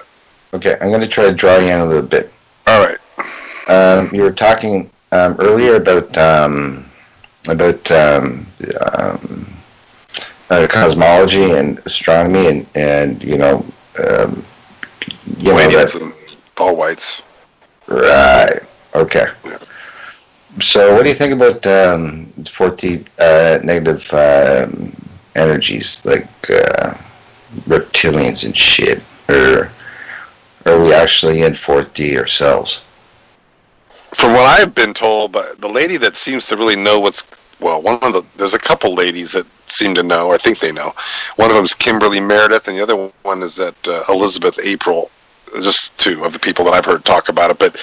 Okay, I'm going to try to draw you in a little bit. All right. You were talking earlier about cosmology and astronomy and you know Palladians and all whites. Right. Okay. Yeah. So, what do you think about 4D negative energies like reptilians and shit, or are we actually in 4D ourselves? From what I've been told, but the lady that seems to really know there's a couple ladies that seem to know, or think they know. One of them is Kimberly Meredith, and the other one is that Elizabeth April. Just two of the people that I've heard talk about it, but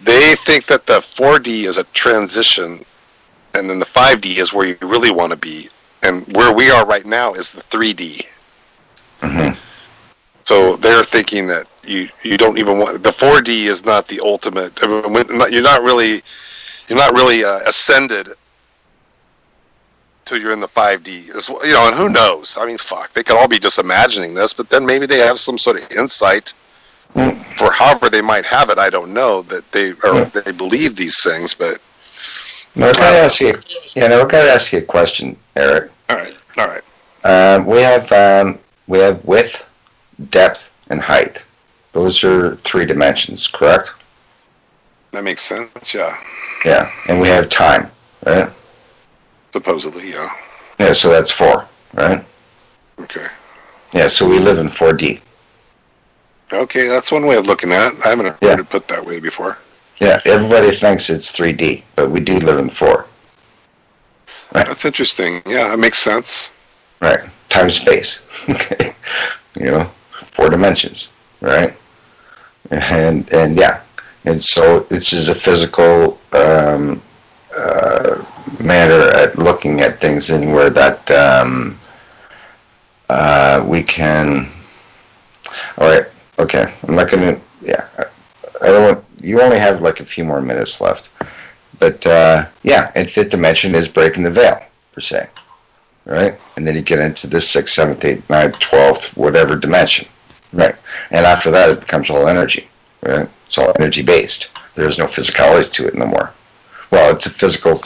they think that the 4D is a transition, and then the 5D is where you really want to be, and where we are right now is the 3D. Mm-hmm. So they're thinking that you don't even want the 4D is not the ultimate. You're not really ascended till you're in the 5D. You know, and who knows? I mean, fuck, they could all be just imagining this, but then maybe they have some sort of insight for however they might have it. I don't know that they believe these things, but. No, we're going to ask you a question, Eric. All right. We have width, depth, and height. Those are 3 dimensions, correct? That makes sense. Yeah. Yeah, and we have time, right? Supposedly, yeah. Yeah, so that's 4, right? Okay. Yeah, so we live in 4D. Okay, that's one way of looking at it. I haven't heard it put that way before. Yeah, everybody thinks it's 3D, but we do live in 4. Right. That's interesting. Yeah, that makes sense. Right. Time, space. Okay. 4 dimensions, right? And yeah. And so this is a physical manner at looking at things anywhere that we can. All right. Okay. I'm not gonna. Yeah. I don't want. You only have like a few more minutes left. But yeah, and 5th dimension is breaking the veil per se, right? And then you get into this 6th, 7th, 8th, 9th, 12th, whatever dimension, right? And after that, it becomes all energy, right? It's all energy based. There's no physicality to it no more. Well, it's a physical.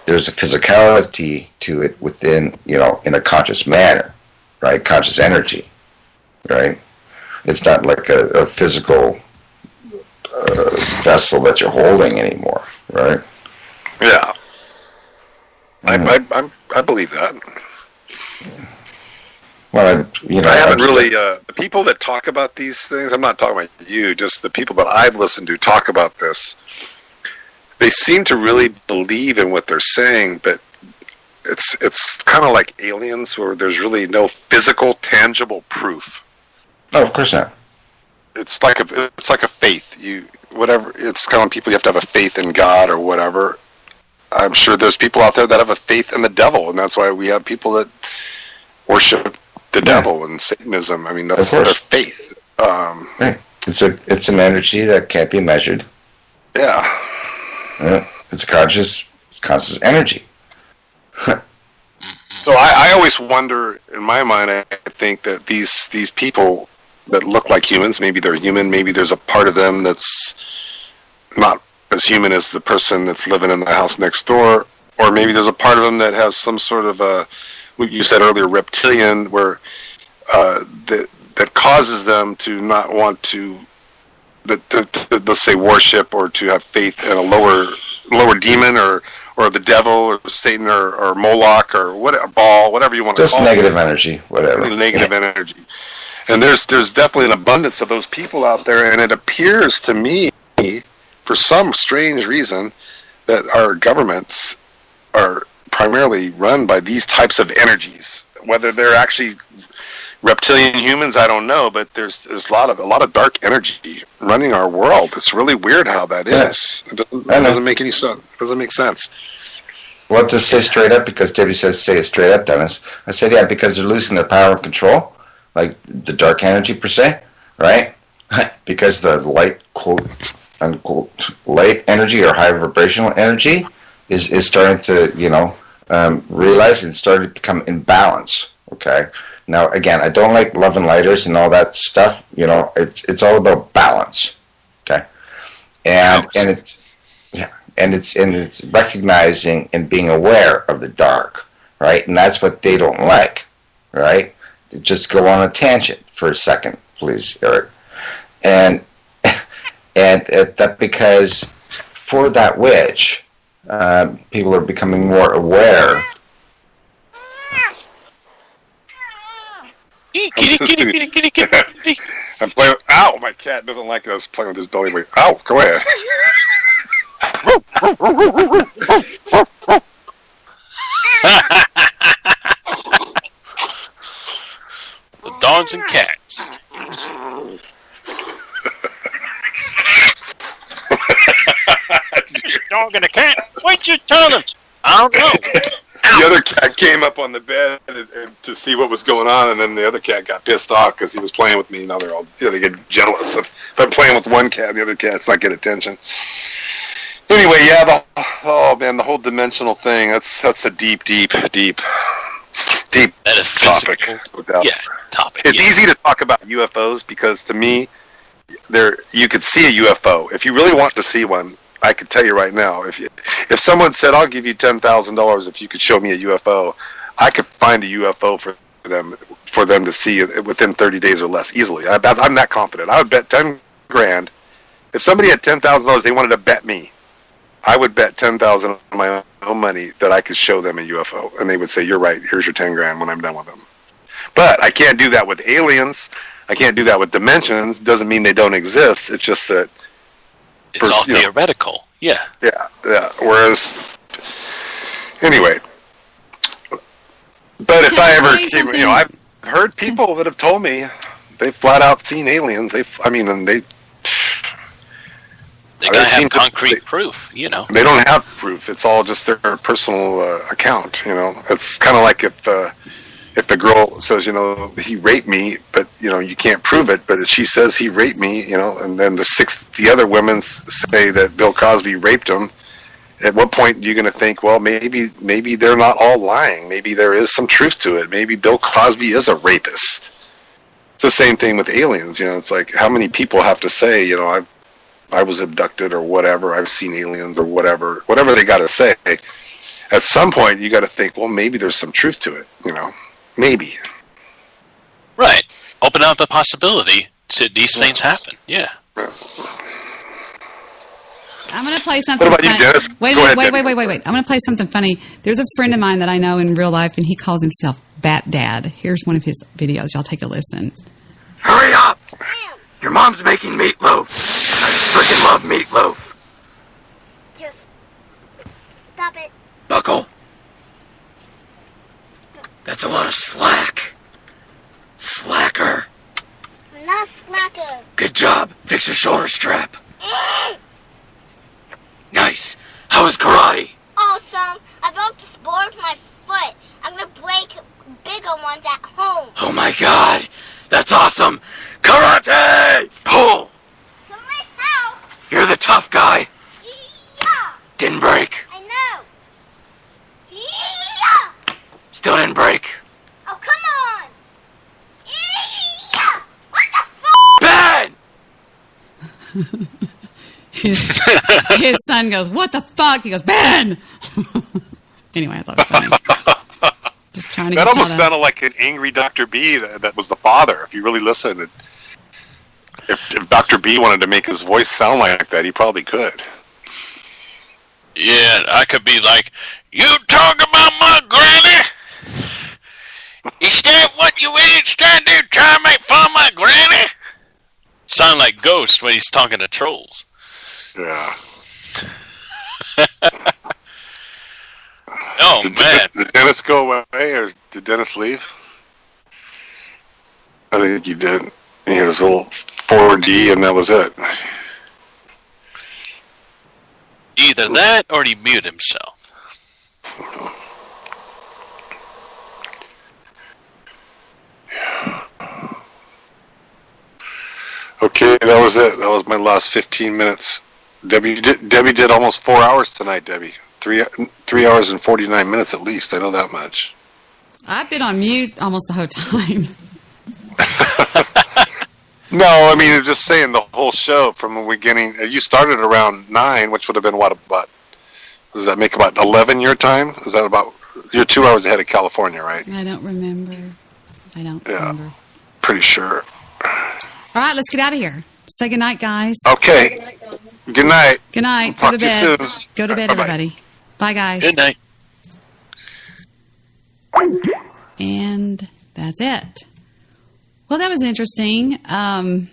There's a physicality to it within, in a conscious manner, right? Conscious energy, right? It's not like a physical vessel that you're holding anymore, right? Yeah. I believe that. Well, I haven't really. The people that talk about these things, I'm not talking about you, just the people that I've listened to talk about this. They seem to really believe in what they're saying, but it's kind of like aliens, where there's really no physical, tangible proof. No, of course not. It's like a faith. It's kind of people, you have to have a faith in God or whatever. I'm sure there's people out there that have a faith in the devil, and that's why we have people that worship the devil and Satanism. I mean, that's their faith. Right. It's an energy that can't be measured. Yeah. It's conscious energy. So I always wonder, in my mind, I think that these people that look like humans, maybe they're human, maybe there's a part of them that's not as human as the person that's living in the house next door, or maybe there's a part of them that has some sort of what you said earlier, reptilian, where that causes them to not want to, let's say, worship or to have faith in a lower demon or the devil or Satan or Moloch or whatever you want to call it. Just negative energy, whatever. Negative energy. And there's definitely an abundance of those people out there, and it appears to me, for some strange reason, that our governments are primarily run by these types of energies. Whether they're actually reptilian humans, I don't know, but there's a lot of dark energy running our world. It's really weird how that is. It doesn't make any sense. It doesn't make sense. Well, to say straight up, because Debbie says say it straight up, Dennis. I said, yeah, because they're losing their power and control, like the dark energy per se, right? Because the light, quote unquote, light energy or high vibrational energy is starting to, realize and starting to become in balance. Okay. Now, again, I don't like love and lighters and all that stuff. It's all about balance. Okay. And it's recognizing and being aware of the dark, right? And that's what they don't like, right? Just go on a tangent for a second, please, Eric. And that because for that which people are becoming more aware. Kitty. I'm playing. Ow! My cat doesn't like us playing with his belly. Wait. Ow! Go ahead. The dogs and cats. Dog and a cat? What you telling? I don't know. The other cat came up on the bed to see what was going on, and then the other cat got pissed off because he was playing with me. Now they get jealous. If I'm playing with one cat, the other cat's not getting attention. Anyway, yeah, the whole dimensional thing, that's a deep topic. Topic. It's easy to talk about UFOs because to me, you could see a UFO. If you really want to see one, I could tell you right now, if someone said, I'll give you $10,000 if you could show me a UFO, I could find a UFO for them to see within 30 days or less easily. I'm that confident. I would bet $10,000 If somebody had $10,000 they wanted to bet me, I would bet $10,000 of my own money that I could show them a UFO, and they would say, "You're right. Here's your $10,000 when I'm done with them." But I can't do that with aliens. I can't do that with dimensions. Doesn't mean they don't exist. It's just that it's all theoretical. Yeah. Yeah. Whereas, anyway, but if I ever, I've heard people that have told me they've flat out seen aliens. They gotta have concrete proof. They don't have proof. It's all just their personal account. It's kind of like if the girl says, he raped me, but you can't prove it, but if she says he raped me, and then the other women say that Bill Cosby raped him, at what point are you going to think, well, maybe they're not all lying. Maybe there is some truth to it. Maybe Bill Cosby is a rapist. It's the same thing with aliens. It's like, how many people have to say, I was abducted or whatever, I've seen aliens or whatever they got to say. At some point, you got to think, well, maybe there's some truth to it, maybe. Right. Open up the possibility to these things happen. Yeah. I'm going to play something funny. What about you, Dennis? Wait. I'm going to play something funny. There's a friend of mine that I know in real life, and he calls himself Bat Dad. Here's one of his videos. Y'all take a listen. Hurry up! Your mom's making meatloaf. I freaking love meatloaf. Just stop it. Buckle. That's a lot of slack. Slacker. I'm not a slacker. Good job. Fix your shoulder strap. Nice. How was karate? Awesome. I broke this board with my foot. I'm going to break bigger ones at home. Oh my god. That's awesome. Karate! Pull! How? You're the tough guy. Yeah. Didn't break. I know. Yeah. Still didn't break. Oh, come on. Yeah. What the Ben! His son goes, "What the fuck?" He goes, "Ben!" Anyway, I thought it was funny. Just trying to that get almost sounded like an angry Dr. B that was the father. If you really listen, if Dr. B wanted to make his voice sound like that, he probably could. Yeah, I could be like, "You talk about my granny? Is that what you idiots trying to do? Try to make fun of my granny?" Sound like Ghost when he's talking to trolls. Yeah. Oh, man. Did Dennis go away, or did Dennis leave? I think he did. He had his little 4D, and that was it. Either that, or he muted himself. Okay, that was it. That was my last 15 minutes. Debbie did almost 4 hours tonight, Debbie. 3 hours and 49 minutes at least. I know that much. I've been on mute almost the whole time. No, I mean, just saying the whole show from the beginning. You started around 9, which would have been what, does that make about 11 your time? Is that about, you're 2 hours ahead of California, right? I don't remember. Yeah, pretty sure. All right, let's get out of here. Say goodnight, guys. Okay. Good night. Good night. Talk Go to to you bed. soon. Go to bed, Bye-bye. everybody. Bye, guys. Good night. And that's it. Well, that was interesting, to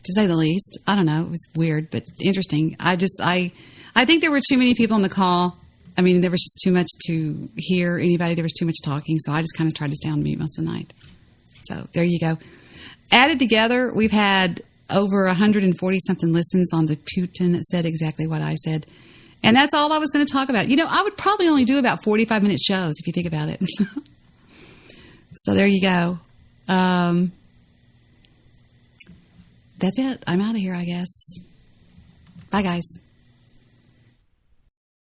say the least. I don't know. It was weird, but interesting. I think there were too many people on the call. I mean, there was just too much to hear anybody. There was too much talking, so I just kind of tried to stay on mute most of the night. So there you go. Added together, we've had over 140-something listens on the Putin that said exactly what I said. And that's all I was going to talk about. I would probably only do about 45-minute shows if you think about it. So there you go. That's it. I'm out of here, I guess. Bye, guys.